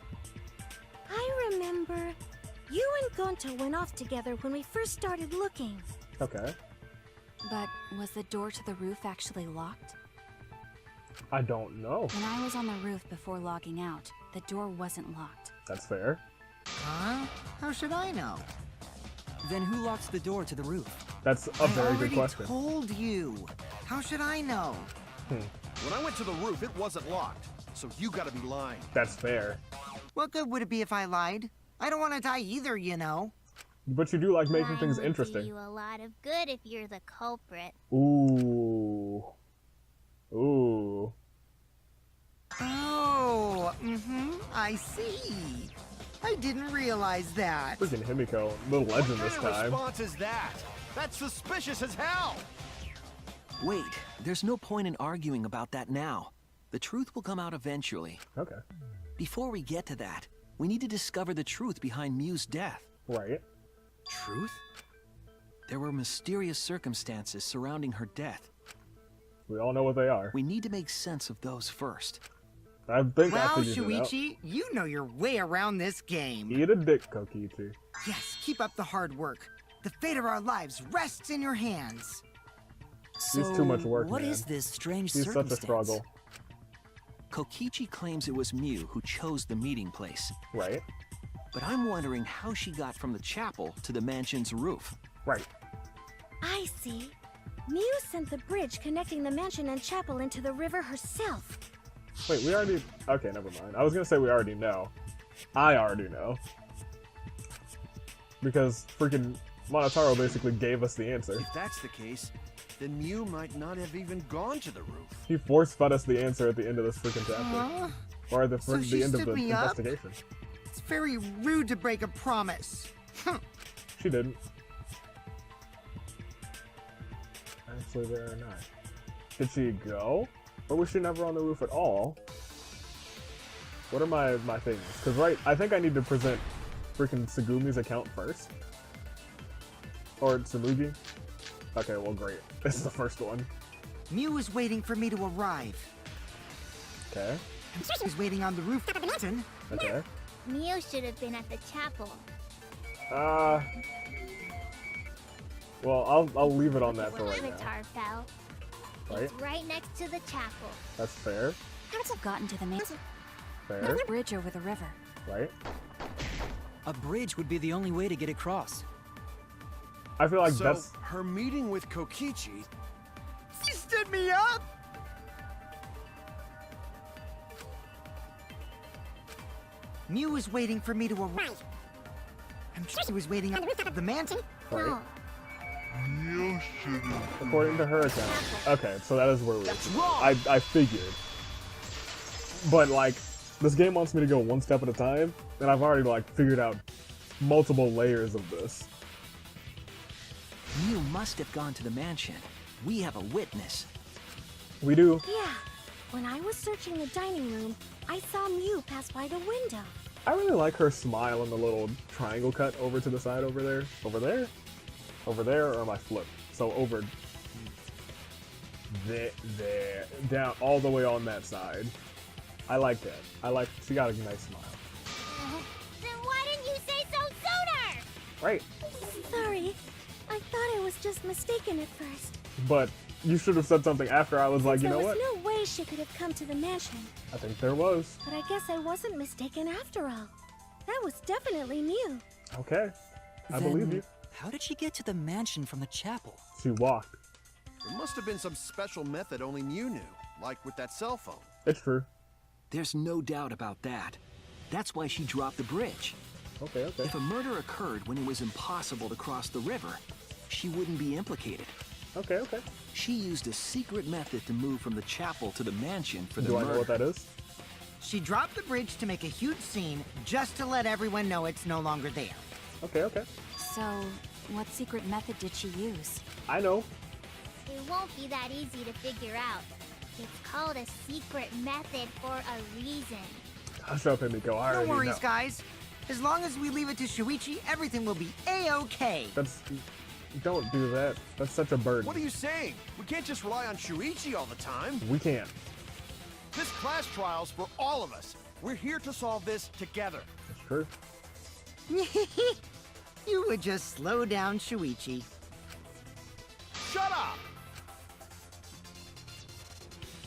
I remember. You and Gonta went off together when we first started looking.
Okay.
But was the door to the roof actually locked?
I don't know.
When I was on the roof before logging out, the door wasn't locked.
That's fair.
Huh? How should I know?
Then who locks the door to the roof?
That's a very good
I
question.
already told you. How should I know?
When I went to the roof, it wasn't locked. So you gotta be lying.
That's fair.
What good would it be if I lied? I don't want to die either, you know.
But you do like making
Lying
things
would do
interesting.
you a lot of good if you're the culprit.
Ooh. Ooh.
Oh, I see. I didn't realize that.
Freaking Himiko. The legend
What
this
kind of
time.
response is that? That's suspicious as hell!
Wait, there's no point in arguing about that now. The truth will come out eventually.
Okay.
Before we get to that, we need to discover the truth behind Miu's death.
Right.
Truth? There were mysterious circumstances surrounding her death.
We all know what they are.
We need to make sense of those first.
I think I
Wow,
figured it out.
Shuichi, you know your way around this game.
Eat a dick, Kokichi.
Yes, keep up the hard work. The fate of our lives rests in your hands.
He's too much work,
What
man.
is this strange
He's such a
circumstance?
struggle.
Kokichi claims it was Miu who chose the meeting place.
Right.
But I'm wondering how she got from the chapel to the mansion's roof.
Right.
I see. Miu sent the bridge connecting the mansion and chapel into the river herself.
Wait, we already... Okay, never mind. I was gonna say we already know. I already know. Because freaking Monotaro basically gave us the answer.
If that's the case, then Miu might not have even gone to the roof.
He force-fed us the answer at the end of this freaking chapter.
Huh?
Or at the,
So
the
she
end of
stood
the
me up?
investigation.
It's very rude to break a promise.
She didn't. Actually, there or not. Did she go? Or was she never on the roof at all? What are my things? Because, right, I think I need to present freaking Tsugumi's account first. Or Tsumugi. Okay, well, great. This is the first one.
Miu is waiting for me to arrive.
Okay.
And she's waiting on the roof of the mountain.
Okay.
Miu should have been at the chapel.
Well, I'll leave it on that for
Where
right now.
Avatar fell.
Right?
It's right next to the chapel.
That's fair.
How to have gotten to the mansion?
Fair.
Bridge over the river.
Right?
A bridge would be the only way to get across.
I feel like
So,
that's...
her meeting with Kokichi...
She stood me up! Miu is waiting for me to arrive. And she was waiting on the roof of the mansion.
Right. According to her account. Okay, so that is where we were. I figured. But, like, this game wants me to go one step at a time, and I've already, like, figured out multiple layers of this.
Miu must have gone to the mansion. We have a witness.
We do.
Yeah. When I was searching the dining room, I saw Mew pass by the window.
I really like her smile and the little triangle cut over to the side over there. Over there? Over there, or am I flipped? So over there. Down all the way on that side. I like that. She got a nice smile.
Then why didn't you say so sooner?
Right.
Sorry, I thought I was just mistaken at first.
But you should have said something after I was like, you know what?
There was no way she could have come to the mansion.
I think there was.
But I guess I wasn't mistaken after all. That was definitely Mew.
Okay. I believe you.
How did she get to the mansion from the chapel?
She walked.
There must have been some special method only Mew knew, like with that cell phone.
It's true.
There's no doubt about that. That's why she dropped the bridge.
Okay.
If a murder occurred when it was impossible to cross the river, she wouldn't be implicated.
Okay.
She used a secret method to move from the chapel to the mansion for the
Do
murder.
I know what that is?
She dropped the bridge to make a huge scene, just to let everyone know it's no longer there.
Okay.
So, what secret method did she use?
I know.
It won't be that easy to figure out. It's called a secret method for a reason.
Hush up, Himiko. I
No
already
worries,
know.
guys. As long as we leave it to Shuichi, everything will be A-okay.
Don't do that. That's such a burden.
What are you saying? We can't just rely on Shuichi all the time.
We can't.
This class trial's for all of us. We're here to solve this together.
That's true.
You would just slow down, Shuichi.
Shut up!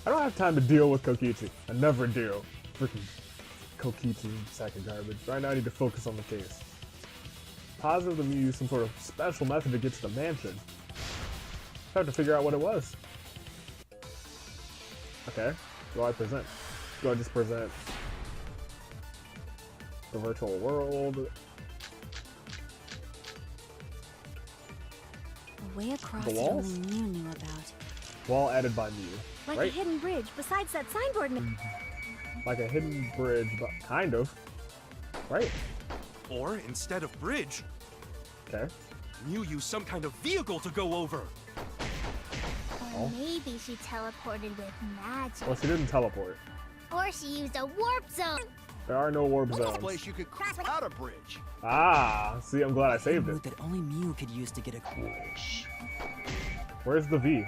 I don't have time to deal with Kokichi. I never do. Freaking Kokichi, sack of garbage. Right now I need to focus on the case. Positive that we use some sort of special method to get to the mansion. I have to figure out what it was. Okay. Do I present? Do I just present the virtual world?
A way across
The
that
walls?
only Mew knew about.
Wall added by Mew.
Like
Right?
a hidden bridge besides that signboard.
Like a hidden bridge, but kind of. Right?
Or instead of bridge,
Okay.
Mew used some kind of vehicle to go over.
Or maybe she teleported with magic.
Well, she didn't teleport.
Or she used a warp zone.
There are no warp
This
zones.
place you could cross without a bridge.
Ah, see, I'm glad I saved
Move
it.
that only Mew could use to get across.
Where's the V?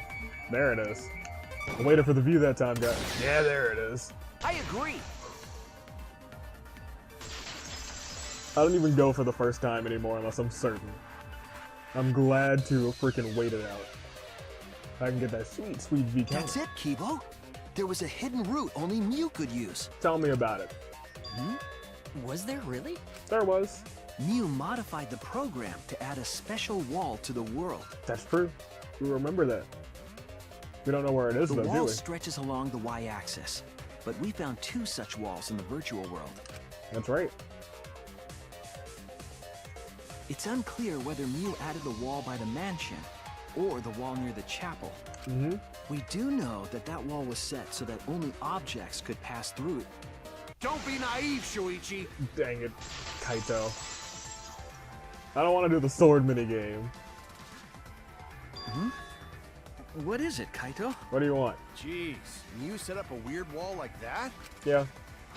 There it is. I waited for the V that time, guys. Yeah, there it is.
I agree.
I don't even go for the first time anymore unless I'm certain. I'm glad to freaking wait it out. I can get that sweet, sweet V count.
That's it, Kibo. There was a hidden route only Mew could use.
Tell me about it.
Was there really?
There was.
Mew modified the program to add a special wall to the world.
That's true. We remember that. We don't know where it is
The
though, do
wall
we?
stretches along the y-axis, but we found 2 such walls in the virtual world.
That's right.
It's unclear whether Mew added the wall by the mansion or the wall near the chapel.
Mm-hmm.
We do know that that wall was set so that only objects could pass through it.
Don't be naive, Shuichi.
Dang it, Kaito. I don't want to do the sword minigame.
What is it, Kaito?
What do you want?
Jeez, Mew set up a weird wall like that?
Yeah,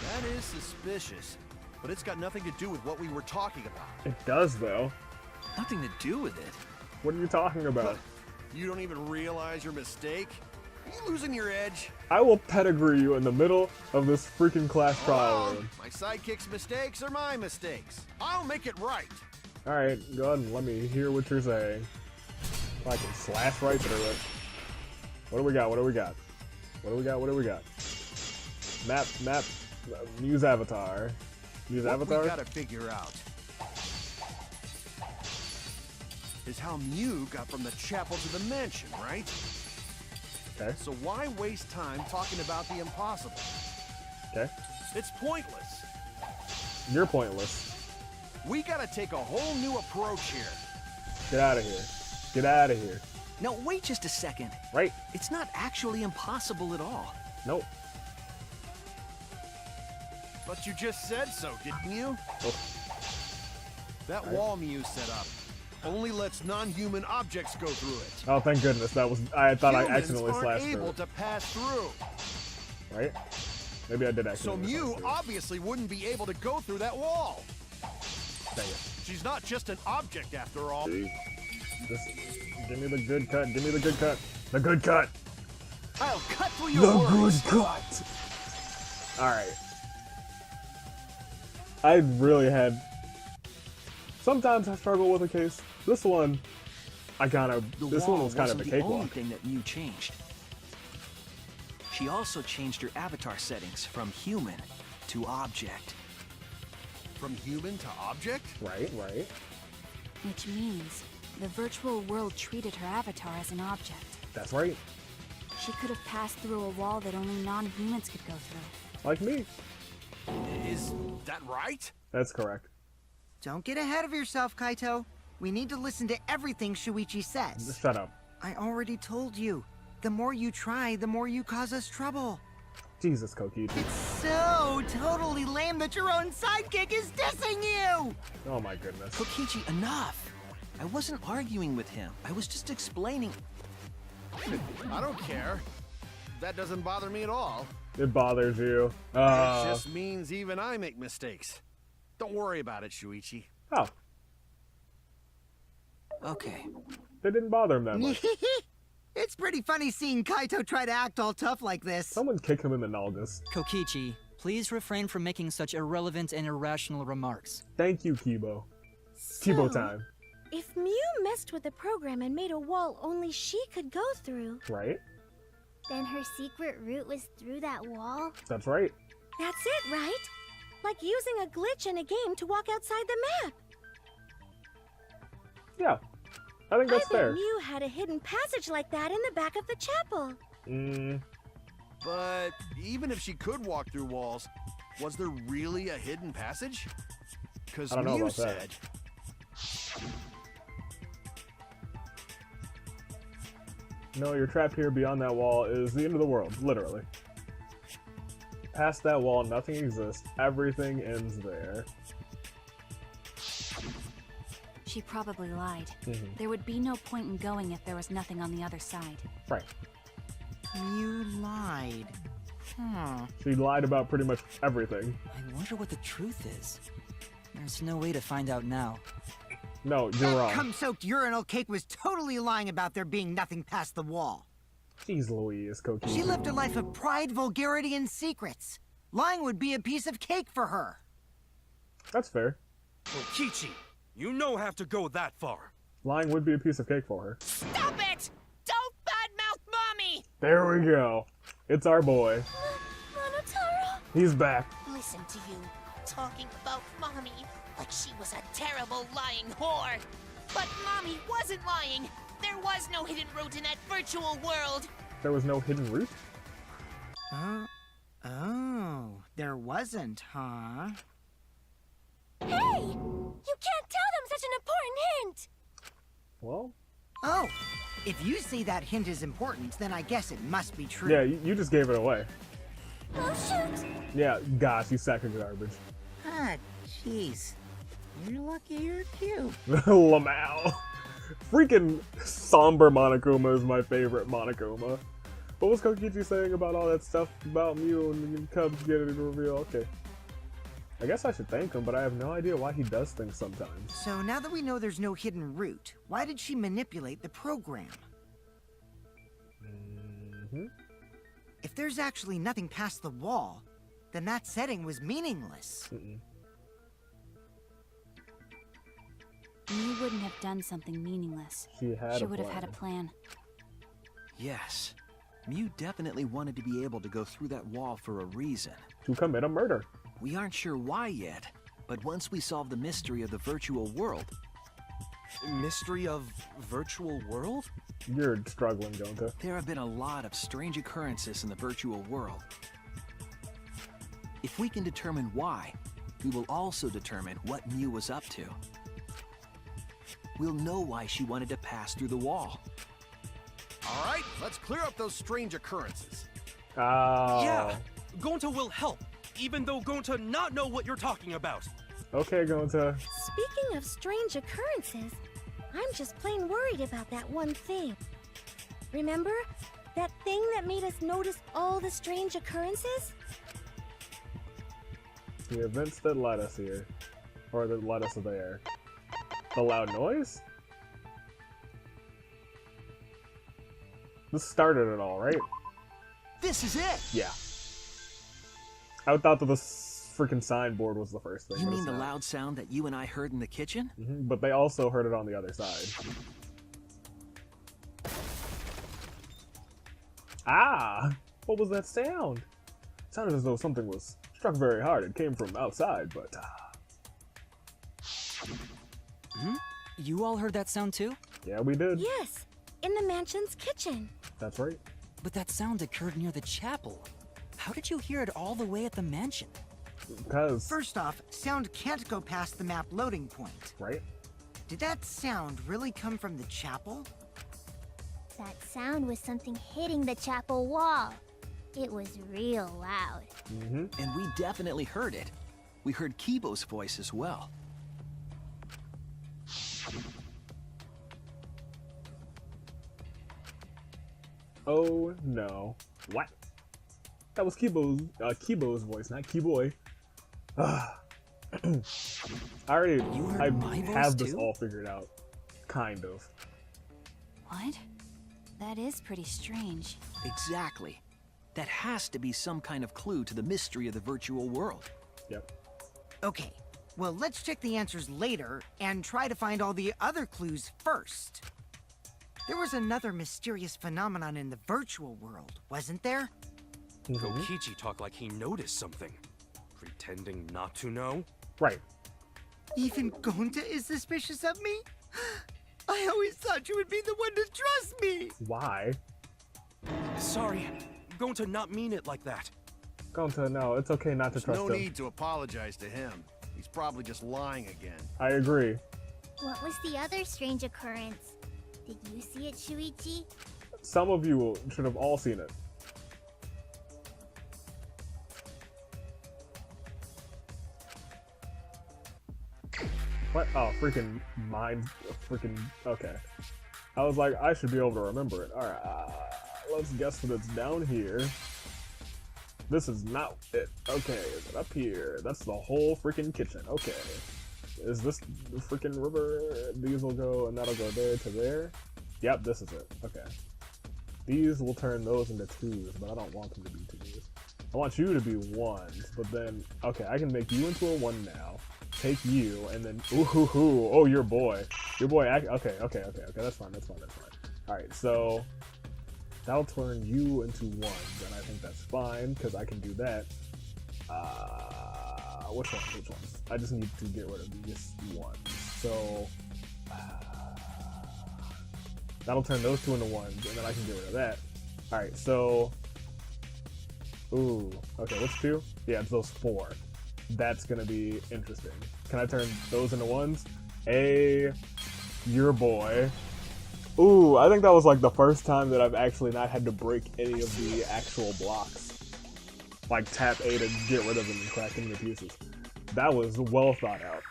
That is suspicious. But it's got nothing to do with what we were talking about.
it does though.
Nothing to do with it.
What are you talking about?
You don't even realize your mistake? Are you losing your edge?
I will pedigree you in the middle of this freaking class trial
Wrong.
room.
My sidekick's mistakes are my mistakes. I'll make it right.
Alright, go ahead and let me hear what you're saying. I can slash right through it. What do we got? What do we got? What do we got? What do we got? Map, Mew's avatar. Mew's
What
avatar?
we gotta figure out is how Mew got from the chapel to the mansion, right?
Okay,
So why waste time talking about the impossible?
okay.
It's pointless.
You're pointless.
We gotta take a whole new approach here.
Get out of here. Get out of here.
No, wait just a second.
Right?
It's not actually impossible at all.
Nope.
But you just said so, didn't you?
Oh.
That wall Mew set up only lets non-human objects go through it.
Oh, thank goodness. That was. I thought I
Humans
accidentally
aren't
slashed through
able
it.
to pass through.
Right? Maybe I did actually.
So Mew obviously wouldn't be able to go through that wall.
Dang it.
She's not just an object after all.
See? Just give me the good cut. Give me the good cut. The good cut.
I'll cut through your words.
The good cut. Alright. I really had... Sometimes I struggle with a case. This one, this one was kind of a
the only
cakewalk.
thing that Mew changed. She also changed her avatar settings from human to object.
From human to object?
Right, right.
Which means the virtual world treated her avatar as an object.
That's right.
She could have passed through a wall that only non-humans could go through.
Like me.
Is that right?
That's correct.
Don't get ahead of yourself, Kaito. We need to listen to everything Shuichi says.
Just shut up.
I already told you. The more you try, the more you cause us trouble.
Jesus, Kokichi.
It's so totally lame that your own sidekick is dissing you!
Oh my goodness.
Kokichi, enough! I wasn't arguing with him. I was just explaining.
I don't care. That doesn't bother me at all.
It bothers you.
It just means even I make mistakes. Don't worry about it, Shuichi.
Oh.
Okay.
It didn't bother him that much.
It's pretty funny seeing Kaito try to act all tough like this.
Someone kick him in the nalgas.
Kokichi, please refrain from making such irrelevant and irrational remarks.
Thank you, Kibo.
So,
Kibo time.
If Mew messed with the program and made a wall only she could go through,
Right?
Then her secret route was through that wall?
That's right.
that's it, right? Like using a glitch in a game to walk outside the map.
Yeah. I think that's
I bet
fair.
Mew had a hidden passage like that in the back of the chapel.
But even if she could walk through walls, was there really a hidden passage? Because
I don't know
Mew
about that.
said...
No, you're trapped here. Beyond that wall is the end of the world, literally. Past that wall, nothing exists. Everything ends there.
She probably lied. There would be no point in going if there was nothing on the other side.
Right.
You lied.
She lied about pretty much everything.
I wonder what the truth is. There's no way to find out now.
No, you're
That
wrong.
cum-soaked urinal cake was totally lying about there being nothing past the wall.
Jeez Louise, Kokichi.
She lived a life of pride, vulgarity, and secrets. Lying would be a piece of cake for her.
That's fair.
Kokichi, you no have to go that far.
Lying would be a piece of cake for her.
Stop it! Don't badmouth Mommy!
There we go. It's our boy.
Monotaro?
He's back.
Listen to you, talking about Mommy like she was a terrible lying whore. But Mommy wasn't lying. There was no hidden route in that virtual world.
There was no hidden route?
Oh, there wasn't, huh?
Hey! You can't tell them such an important hint!
Well,
Oh, if you say that hint is important, then I guess it must be true.
yeah, you just gave it away.
Oh, shoot!
Yeah, gosh, you sack of garbage.
Ah, jeez. You're lucky you're cute.
Lamau. Freaking somber Monokuma is my favorite Monokuma. What was Kokichi saying about all that stuff about Mew and Cubs getting a reveal? Okay. I guess I should thank him, but I have no idea why he does things sometimes.
So now that we know there's no hidden route, why did she manipulate the program? If there's actually nothing past the wall, then that setting was meaningless.
You wouldn't have done something meaningless.
She had a
would have had a
plan.
plan.
Yes. Mew definitely wanted to be able to go through that wall for a reason.
To commit a murder.
We aren't sure why yet, but once we solve the mystery of the virtual world...
Mystery of virtual world?
You're struggling, Gonta.
There have been a lot of strange occurrences in the virtual world. If we can determine why, we will also determine what Mew was up to. We'll know why she wanted to pass through the wall.
All right, let's clear up those strange occurrences.
Oh.
Yeah, Gonta will help, even though Gonta not know what you're talking about.
Okay, Gonta.
Speaking of strange occurrences, I'm just plain worried about that one thing. Remember, That thing that made us notice all the strange occurrences?
The events that led us here. Or that led us there. The loud noise? This started it all, right?
This is it!
Yeah. I thought that the freaking signboard was the first thing.
You
but
mean
it's
the
not.
loud sound that you and I heard in the kitchen?
But they also heard it on the other side. Ah! What was that sound? It sounded as though something was struck very hard. It came from outside, but...
You all heard that sound too?
Yeah, we did.
Yes, in the mansion's kitchen.
That's right.
But that sound occurred near the chapel. How did you hear it all the way at the mansion?
Because...
First off, sound can't go past the map loading point.
Right?
Did that sound really come from the chapel?
That sound was something hitting the chapel wall. It was real loud.
And we definitely heard it. We heard Kibo's voice as well.
Oh no. What? That was Kibo's voice, not Keyboy. I already
heard my voice
have this
too?
all figured out. Kind of.
What? That is pretty strange.
Exactly. That has to be some kind of clue to the mystery of the virtual world.
Yep.
Okay, well, let's check the answers later and try to find all the other clues first. There was another mysterious phenomenon in the virtual world, wasn't there?
Kokichi talked like he noticed something. Pretending not to know?
Right.
Even Gonta is suspicious of me? I always thought you would be the one to trust me!
Why?
Sorry, going to not mean it like that.
Gonta, no, it's okay not to trust
No
him.
need to apologize to him. He's probably just lying again.
I agree.
What was the other strange occurrence? Did you see it, Shuichi?
Some of you should have all seen it. What? Oh, freaking mind. Freaking. Okay. I was like, I should be able to remember it. Alright, let's guess that it's down here. This is not it. Okay, is it up here? That's the whole freaking kitchen. Okay. Is this the freaking river? These will go, and that'll go there to there. Yep, this is it. Okay. These will turn those into twos, but I don't want them to be twos. I want you to be ones, but then, okay, I can make you into a one now. Take you, and then, ooh, hoo, hoo. Oh, your boy. Your boy, okay, that's fine. Alright, so, that'll turn you into ones, and I think that's fine, because I can do that. Which ones? I just need to get rid of these ones. So, that'll turn those two into ones, and then I can get rid of that. Alright, so, ooh, okay, what's two? Yeah, it's those four. That's gonna be interesting. Can I turn those into ones? Your boy. Ooh, I think that was like the first time that I've actually not had to break any of the actual blocks. Like tap A to get rid of them and crack them into pieces. That was well thought out.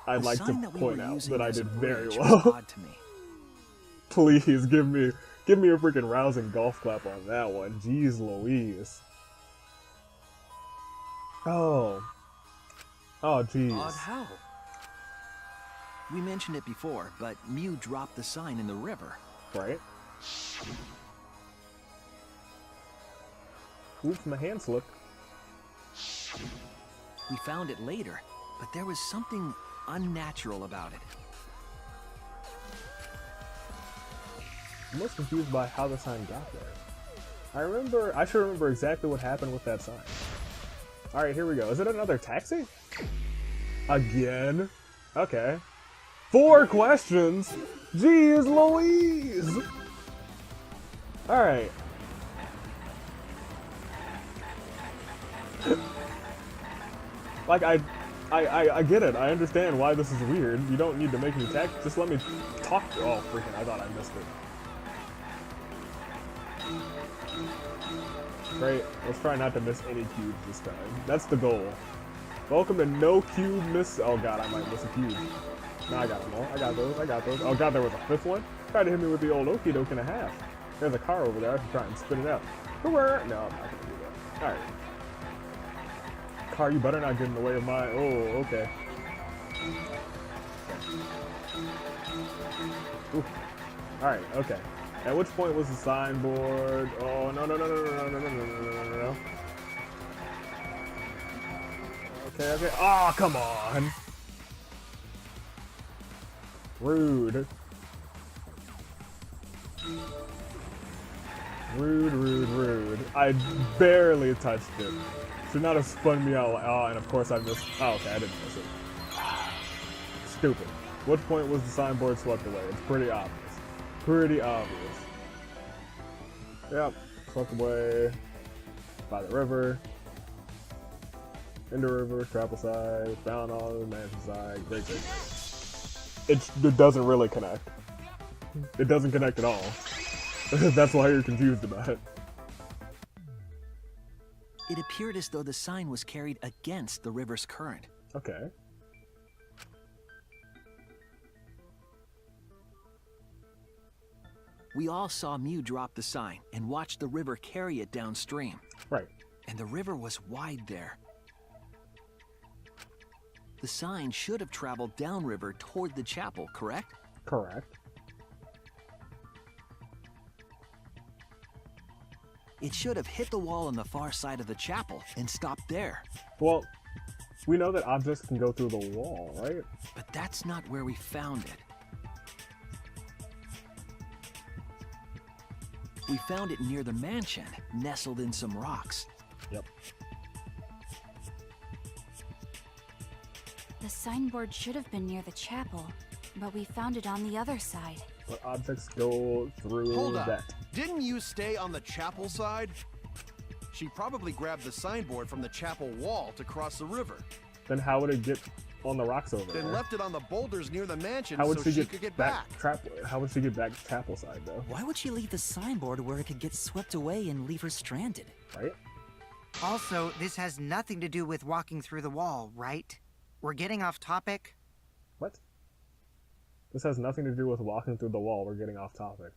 I'd like to point out that I did very well. Please give me a freaking rousing golf clap on that one. Jeez Louise. Oh, jeez.
Odd how? We mentioned it before, but Mew dropped the sign in the river.
Right? Oops, my hand slipped.
We found it later, but there was something unnatural about it.
I'm most confused by how the sign got there. I should remember exactly what happened with that sign. Alright, here we go. Is it another taxi? Again? Okay. 4 questions? Jeez Louise! Alright. Like, I get it. I understand why this is weird. You don't need to make me tax. Just let me talk. Oh, freaking, I thought I missed it. Great. Let's try not to miss any cubes this time. That's the goal. Welcome to no cube miss. Oh god, I might miss a cube. No, I got them all. I got those. Oh god, there was a 5th one. Tried to hit me with the old okie doke and a half. There's a car over there. I should try and spin it out. No, I'm not gonna do that. Alright. Car, you better not get in the way of my... Oh, okay. Alright, okay. At which point was the signboard? Oh, no. Okay. Oh, come on. Rude. Rude. I barely touched it. Should not have spun me out. Oh, and of course I missed. Oh, okay, I didn't miss it. Stupid. What point was the signboard swept away? It's pretty obvious. Yep, swept away by the river. In the river, travel side, found on the mansion side. Great. It doesn't really connect. It doesn't connect at all. That's why you're confused about it.
It appeared as though the sign was carried against the river's current.
Okay.
We all saw Mew drop the sign and watch the river carry it downstream.
Right.
And the river was wide there. The sign should have traveled downriver toward the chapel, correct?
Correct.
It should have hit the wall on the far side of the chapel and stopped there.
Well, we know that objects can go through the wall, right?
But that's not where we found it. We found it near the mansion, nestled in some rocks.
Yep.
The signboard should have been near the chapel, but we found it on the other side.
But objects go through
Hold up.
that.
Didn't you stay on the chapel side? She probably grabbed the signboard from the chapel wall to cross the river.
Then how would it get on the rocks over there?
Then left it on the boulders near the mansion
How would
so
she
she
get
could get back.
How would she get back to chapel side though?
Why would she leave the signboard where it could get swept away and leave her stranded?
Right?
Also, this has nothing to do with walking through the wall, right? We're getting off topic.
What? This has nothing to do with walking through the wall. We're getting off topic.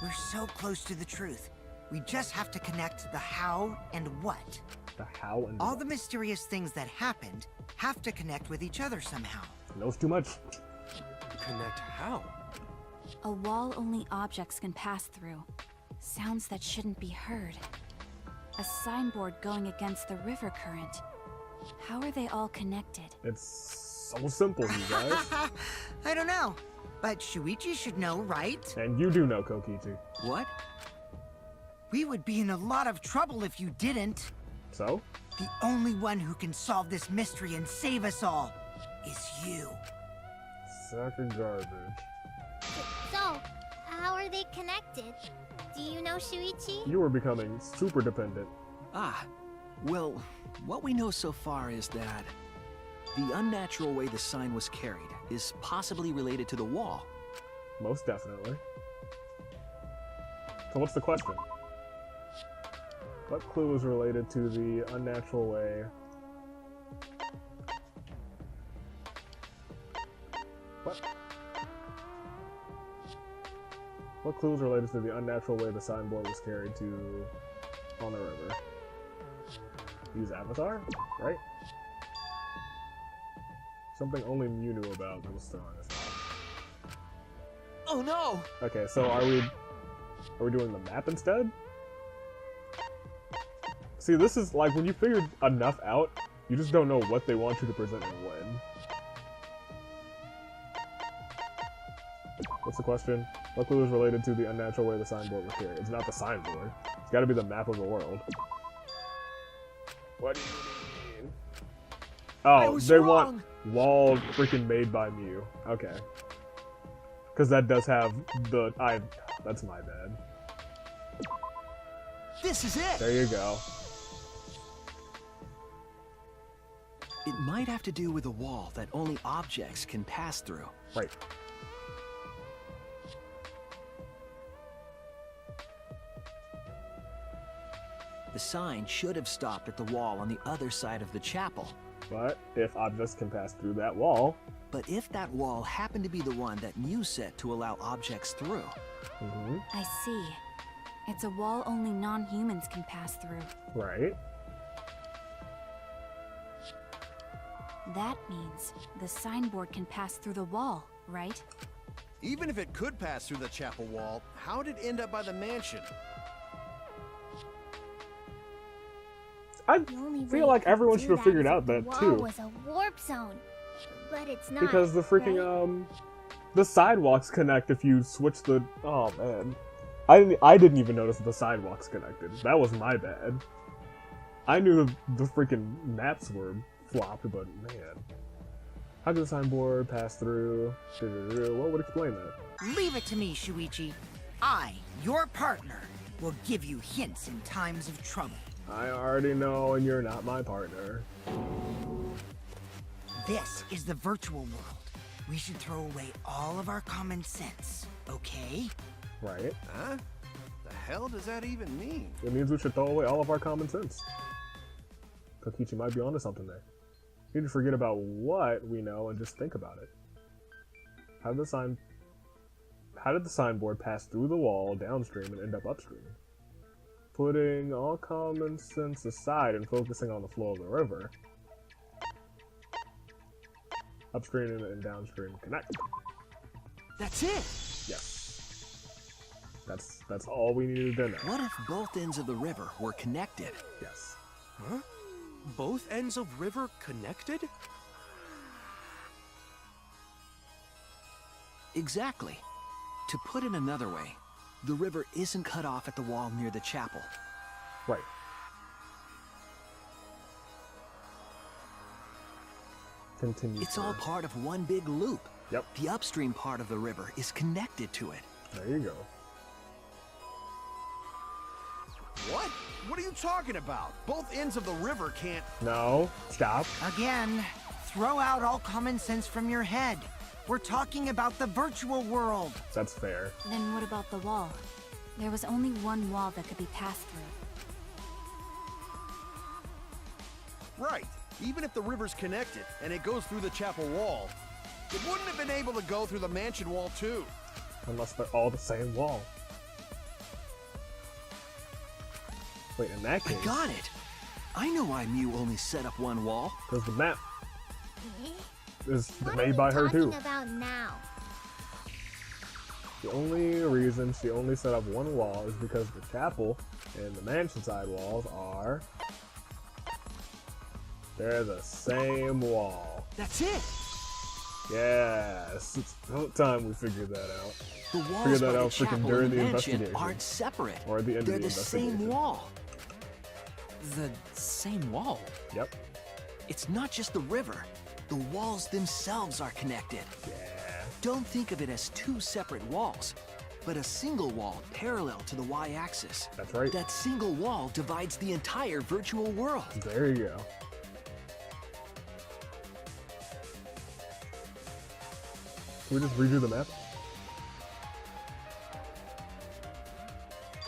We're so close to the truth. We just have to connect the how and what.
The how and
All
what.
the mysterious things that happened have to connect with each other somehow.
Knows too much.
Connect how?
A wall only objects can pass through. Sounds that shouldn't be heard. A signboard going against the river current. How are they all connected?
It's so simple, you guys.
I don't know. But Shuichi should know, right?
And you do know, Kokichi.
What?
We would be in a lot of trouble if you didn't.
So?
The only one who can solve this mystery and save us all is you.
Sack of garbage.
So, how are they connected? Do you know, Shuichi?
You were becoming super dependent.
Ah, well, what we know so far is that the unnatural way the sign was carried is possibly related to the wall.
Most definitely. So what's the question? What clue is related to the unnatural way? What? What clue is related to the unnatural way the signboard was carried to on the river? Use Avatar, right? Something only Mew knew about that was thrown in his mouth.
Oh no!
Okay, so are we doing the map instead? See, this is like when you figured enough out, you just don't know what they want you to present and when. What's the question? What clue is related to the unnatural way the signboard was carried? It's not the signboard. It's gotta be the map of the world. What do you mean? Oh, they want wall freaking made by Mew. Okay. Because that does have the... That's my bad.
This is it!
There you go.
It might have to do with a wall that only objects can pass through.
Right.
The sign should have stopped at the wall on the other side of the chapel.
But if objects can pass through that wall...
But if that wall happened to be the one that Mew set to allow objects through,
I see. It's a wall only non-humans can pass through.
Right.
That means the signboard can pass through the wall, right?
Even if it could pass through the chapel wall, how'd it end up by the mansion?
I
The only way
feel like
it could
everyone
do
should have
that
figured
is
out
if the
that
wall
too.
was a warp zone. But it's not.
Because the freaking,
right?
the sidewalks connect if you switch the... Oh, man. I didn't even notice that the sidewalks connected. That was my bad. I knew the freaking maps were flopped, but man. How could the signboard pass through? What would explain that?
Leave it to me, Shuichi. I, your partner, will give you hints in times of trouble.
I already know, and you're not my partner.
This is the virtual world. We should throw away all of our common sense, okay?
Right.
Huh? The hell does that even mean?
It means we should throw away all of our common sense. Kokichi might be onto something there. We need to forget about what we know and just think about it. How did the signboard pass through the wall downstream and end up upstream? Putting all common sense aside and focusing on the flow of the river, upstream and downstream connect.
That's it!
Yes. That's all we needed to know.
What if both ends of the river were connected?
Yes.
Huh? Both ends of river connected?
Exactly. To put it another way, the river isn't cut off at the wall near the chapel.
Right. Continue.
It's all part of one big loop.
Yep.
The upstream part of the river is connected to it.
There you go.
What? What are you talking about? Both ends of the river can't...
No. Stop.
Again, throw out all common sense from your head. We're talking about the virtual world.
That's fair.
Then what about the wall? There was only one wall that could be passed through.
Right. Even if the river's connected and it goes through the chapel wall, it wouldn't have been able to go through the mansion wall too.
Unless they're all the same wall. Wait, in that case...
I got it! I know why Mew only set up one wall.
Because the map is
What
made
are
by
we
her
talking
too.
about now?
The only reason she only set up one wall is because the chapel and the mansion side walls are... They're the same wall.
That's it!
Yes, it's about time we figured that out.
The
Figured
walls
that
by the
out freaking
chapel
during
and
the
the mansion
investigation.
aren't separate.
Or at the end
They're
of the
the same
investigation.
wall.
The same wall?
Yep.
It's not just the river. The walls themselves are connected.
Yeah.
Don't think of it as two separate walls, but a single wall parallel to the y-axis.
That's right.
That single wall divides the entire virtual world.
There you go. Can we just redo the map?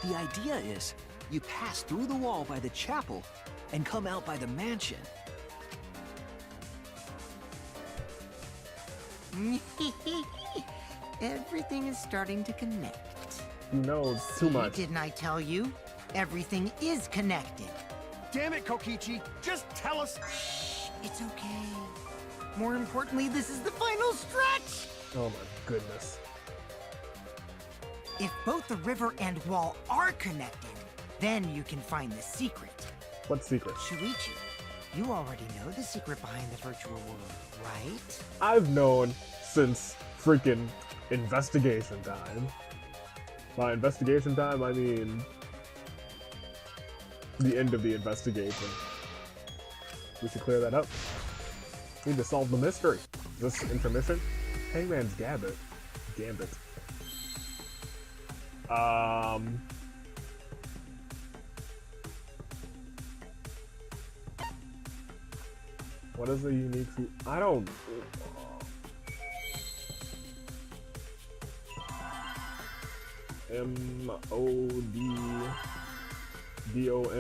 The idea is, you pass through the wall by the chapel and come out by the mansion.
Everything is starting to connect.
You know too much.
Didn't I tell you? Everything is connected.
Damn it, Kokichi! Just tell us...
Shh, it's okay. More importantly, this is the final stretch!
Oh my goodness.
If both the river and wall are connected, then you can find the secret.
What secret?
Shuichi, you already know the secret behind the virtual world, right?
I've known since freaking investigation time. By investigation time, I mean the end of the investigation. We should clear that up. Need to solve the mystery. Is this intermission? Hangman's Gambit. What is the unique feat? I don't...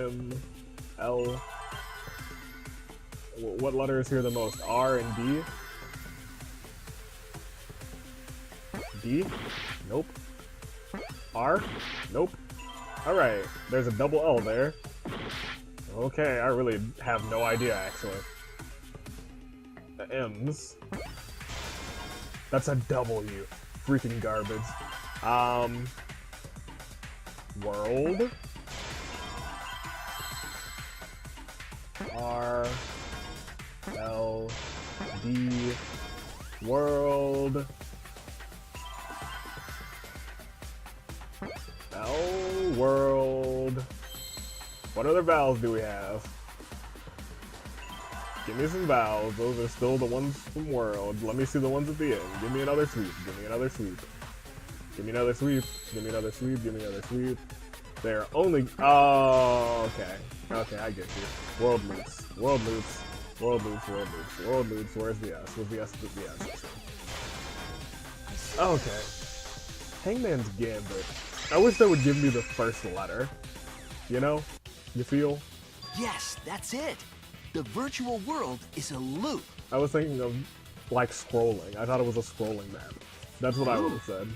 M-O-D-D-O-M-L... What letter is here the most? R and D? D? Nope. R? Nope. Alright, there's a double L there. Okay, I really have no idea, actually. The M's. That's a W. Freaking garbage. World. R. L. D. World. L. World. What other vowels do we have? Give me some vowels. Those are still the ones from World. Let me see the ones at the end. Give me another sweep. Give me another sweep. Give me another sweep. Give me another sweep. Give me another sweep. They're only... Oh, okay. Okay, I get you. World loops. World loops. World loops. World loops. World loops. Where's the S? Where's the S? The S. Okay. Hangman's Gambit. I wish they would give me the first letter. You know? You feel?
Yes, that's it. The virtual world is a loop.
I was thinking of, like, scrolling. I thought it was a scrolling map. That's what I would have said.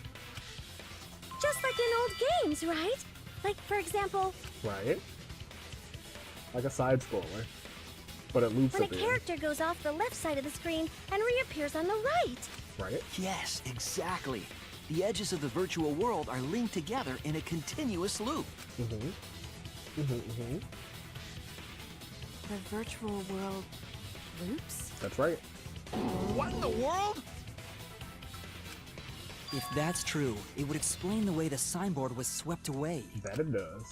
Just like in old games, right? Like, for example,
Right? Like a side scroller. But it loops
when a
at the end.
character goes off the left side of the screen and reappears on the right.
Right?
Yes, exactly. The edges of the virtual world are linked together in a continuous loop.
Mm-hmm.
The virtual world loops?
That's right.
What in the world?
If that's true, it would explain the way the signboard was swept away.
That it does.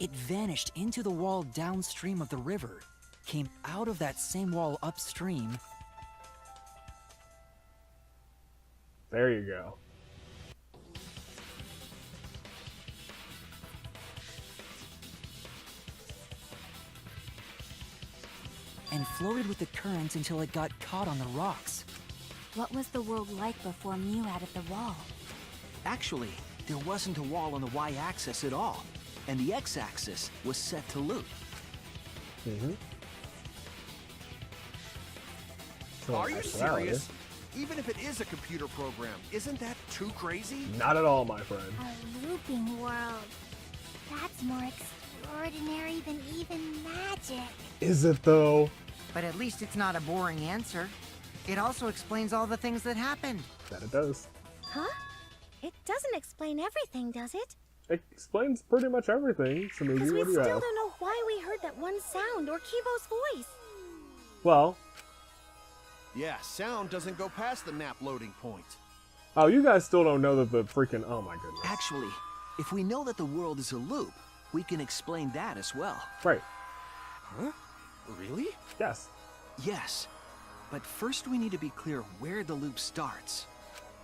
It vanished into the wall downstream of the river, came out of that same wall upstream.
There you go.
And floated with the current until it got caught on the rocks.
What was the world like before Mew added the wall?
Actually, there wasn't a wall on the y-axis at all, and the x-axis was set to loop.
Are you serious? Even if it is a computer program, isn't that too crazy?
Not at all, my friend.
A looping world. That's more extraordinary than even magic.
Is it though?
But at least it's not a boring answer. It also explains all the things that happened.
That it does.
Huh? It doesn't explain everything, does it?
It explains pretty much everything, Samugi.
Because we
What do you
still
have?
don't know why we heard that one sound or Kibo's voice.
Well,
Yeah, sound doesn't go past the map loading point.
oh, you guys still don't know that the freaking... Oh my goodness.
Actually, if we know that the world is a loop, we can explain that as well.
Right.
Huh? Really?
Yes.
Yes, but first we need to be clear where the loop starts.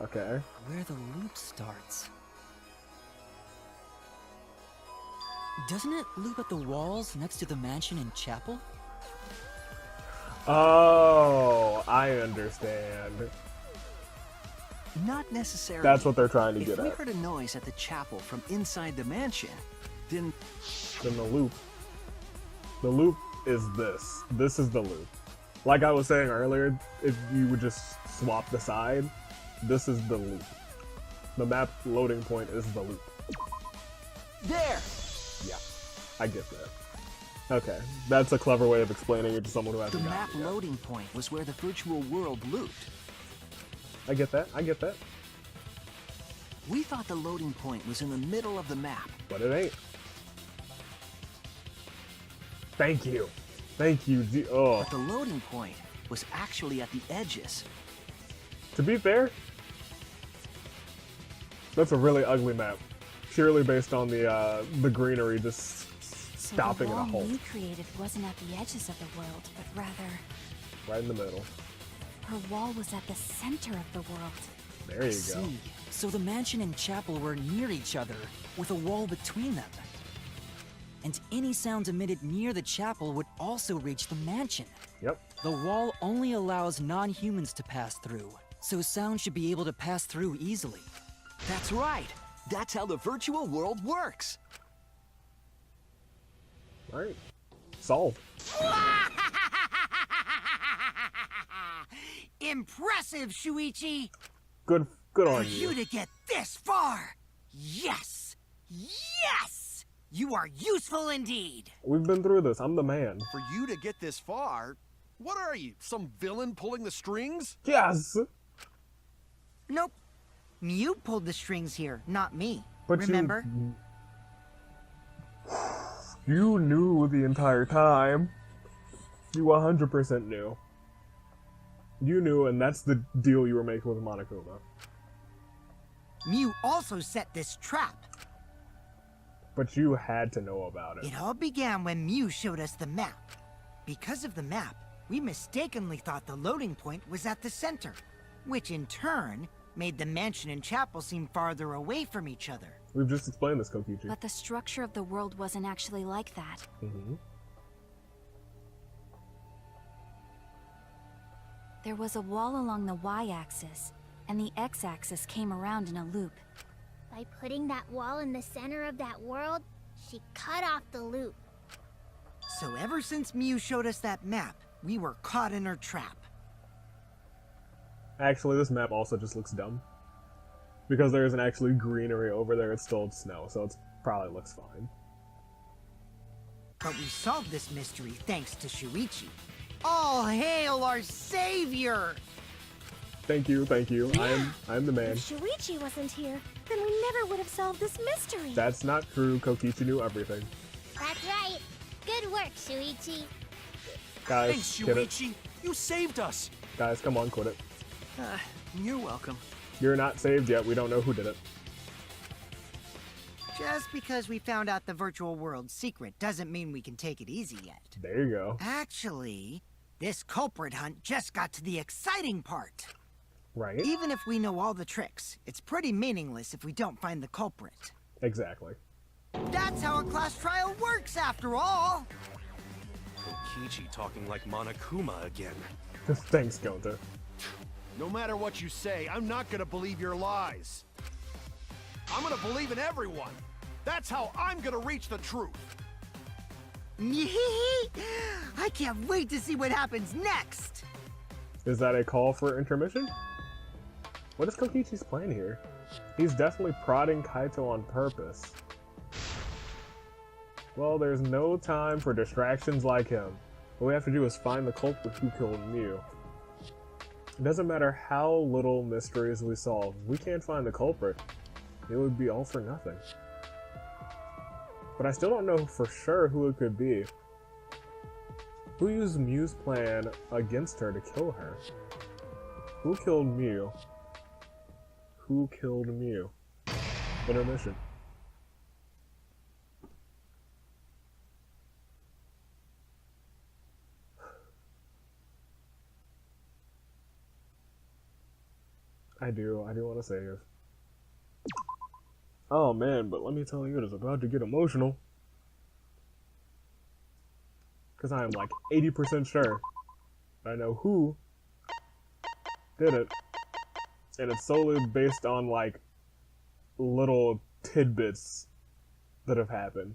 Okay.
Where the loop starts. Doesn't it loop at the walls next to the mansion and chapel?
Oh, I understand.
Not necessarily.
That's what they're trying to
If
get
we
at.
heard a noise at the chapel from inside the mansion, then
Then the loop. The loop is this. This is the loop. Like I was saying earlier, if you would just swap the side, this is the loop. The map loading point is the loop.
there!
Yeah, I get that. Okay, that's a clever way of explaining it to someone who
The
hasn't
map
gotten it yet.
loading point was where the virtual world looped.
I get that, I get that.
We thought the loading point was in the middle of the map.
But it ain't. Thank you. Thank you, oh.
But the loading point was actually at the edges.
To be fair, that's a really ugly map. Purely based on the greenery just
So
stopping
the
in a
wall
hole.
Mew created wasn't at the edges of the world, but rather
Right in the middle.
her wall was at the center of the world.
There you go.
See, so the mansion and chapel were near each other, with a wall between them. And any sounds emitted near the chapel would also reach the mansion.
Yep.
The wall only allows non-humans to pass through, so sound should be able to pass through easily.
That's right. That's how the virtual world works.
Alright. Solved.
Impressive, Shuichi!
Good Good
For
on
you to get this far! Yes! Yes! You are useful indeed!
We've been through this. I'm the man.
For you to get this far? What are you, some villain pulling the strings?
Yes!
Nope. You pulled the strings here, not me.
But
remember?
You knew the entire time. You 100% knew. You knew, and that's the deal you were making with Monokuma.
Mew also set this trap.
But you had to know about it.
It all began when Mew showed us the map. Because of the map, we mistakenly thought the loading point was at the center, which in turn made the mansion and chapel seem farther away from each other.
We've just explained this, Kokichi.
But the structure of the world wasn't actually like that.
Mm-hmm.
There was a wall along the y-axis, and the x-axis came around in a loop.
By putting that wall in the center of that world, she cut off the loop.
So ever since Mew showed us that map, we were caught in her trap.
Actually, this map also just looks dumb. Because there isn't actually greenery over there, it's still snow, so it probably looks fine.
But we solved this mystery thanks to Shuichi. All hail our savior!
Thank you, thank you. I'm the man.
If Shuichi wasn't here, then we never would have solved this mystery.
That's not true. Kokichi knew everything.
That's right. Good work, Shuichi.
Guys,
Thanks,
get it.
Shuichi. You saved us.
Guys, come on, quit it.
You're welcome.
You're not saved yet. We don't know who did it.
Just because we found out the virtual world's secret doesn't mean we can take it easy yet.
There you go.
Actually, this culprit hunt just got to the exciting part.
Right?
Even if we know all the tricks, it's pretty meaningless if we don't find the culprit.
Exactly.
That's how a class trial works, after all!
Kokichi talking like Monokuma again.
Thanks, Gonta.
No matter what you say, I'm not gonna believe your lies. I'm gonna believe in everyone. That's how I'm gonna reach the truth.
I can't wait to see what happens next!
Is that a call for intermission? What is Kokichi's plan here? He's definitely prodding Kaito on purpose. Well, there's no time for distractions like him. What we have to do is find the culprit who killed Mew. It doesn't matter how little mysteries we solve. If we can't find the culprit, it would be all for nothing. But I still don't know for sure who it could be. Who used Mew's plan against her to kill her? Who killed Mew? Who killed Mew? Intermission. I do want to save. Oh man, but let me tell you, it is about to get emotional. Because I am like 80% sure I know who did it. And it's solely based on like little tidbits that have happened.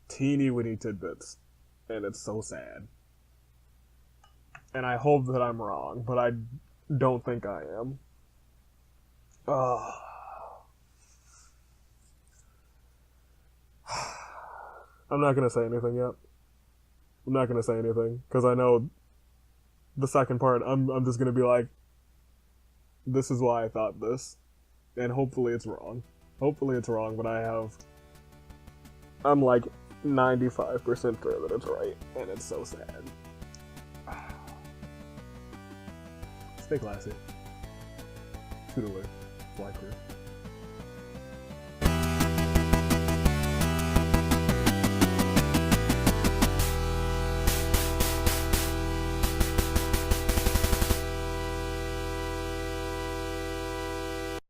Teeny weeny tidbits. And it's so sad. And I hope that I'm wrong, but I don't think I am. Oh. I'm not gonna say anything yet. I'm not gonna say anything, because I know the second part, I'm just gonna be like, this is why I thought this. And hopefully it's wrong. Hopefully it's wrong, but I'm like 95% sure that it's right, and it's so sad. Stay classy. Toodaloo. Fly crew.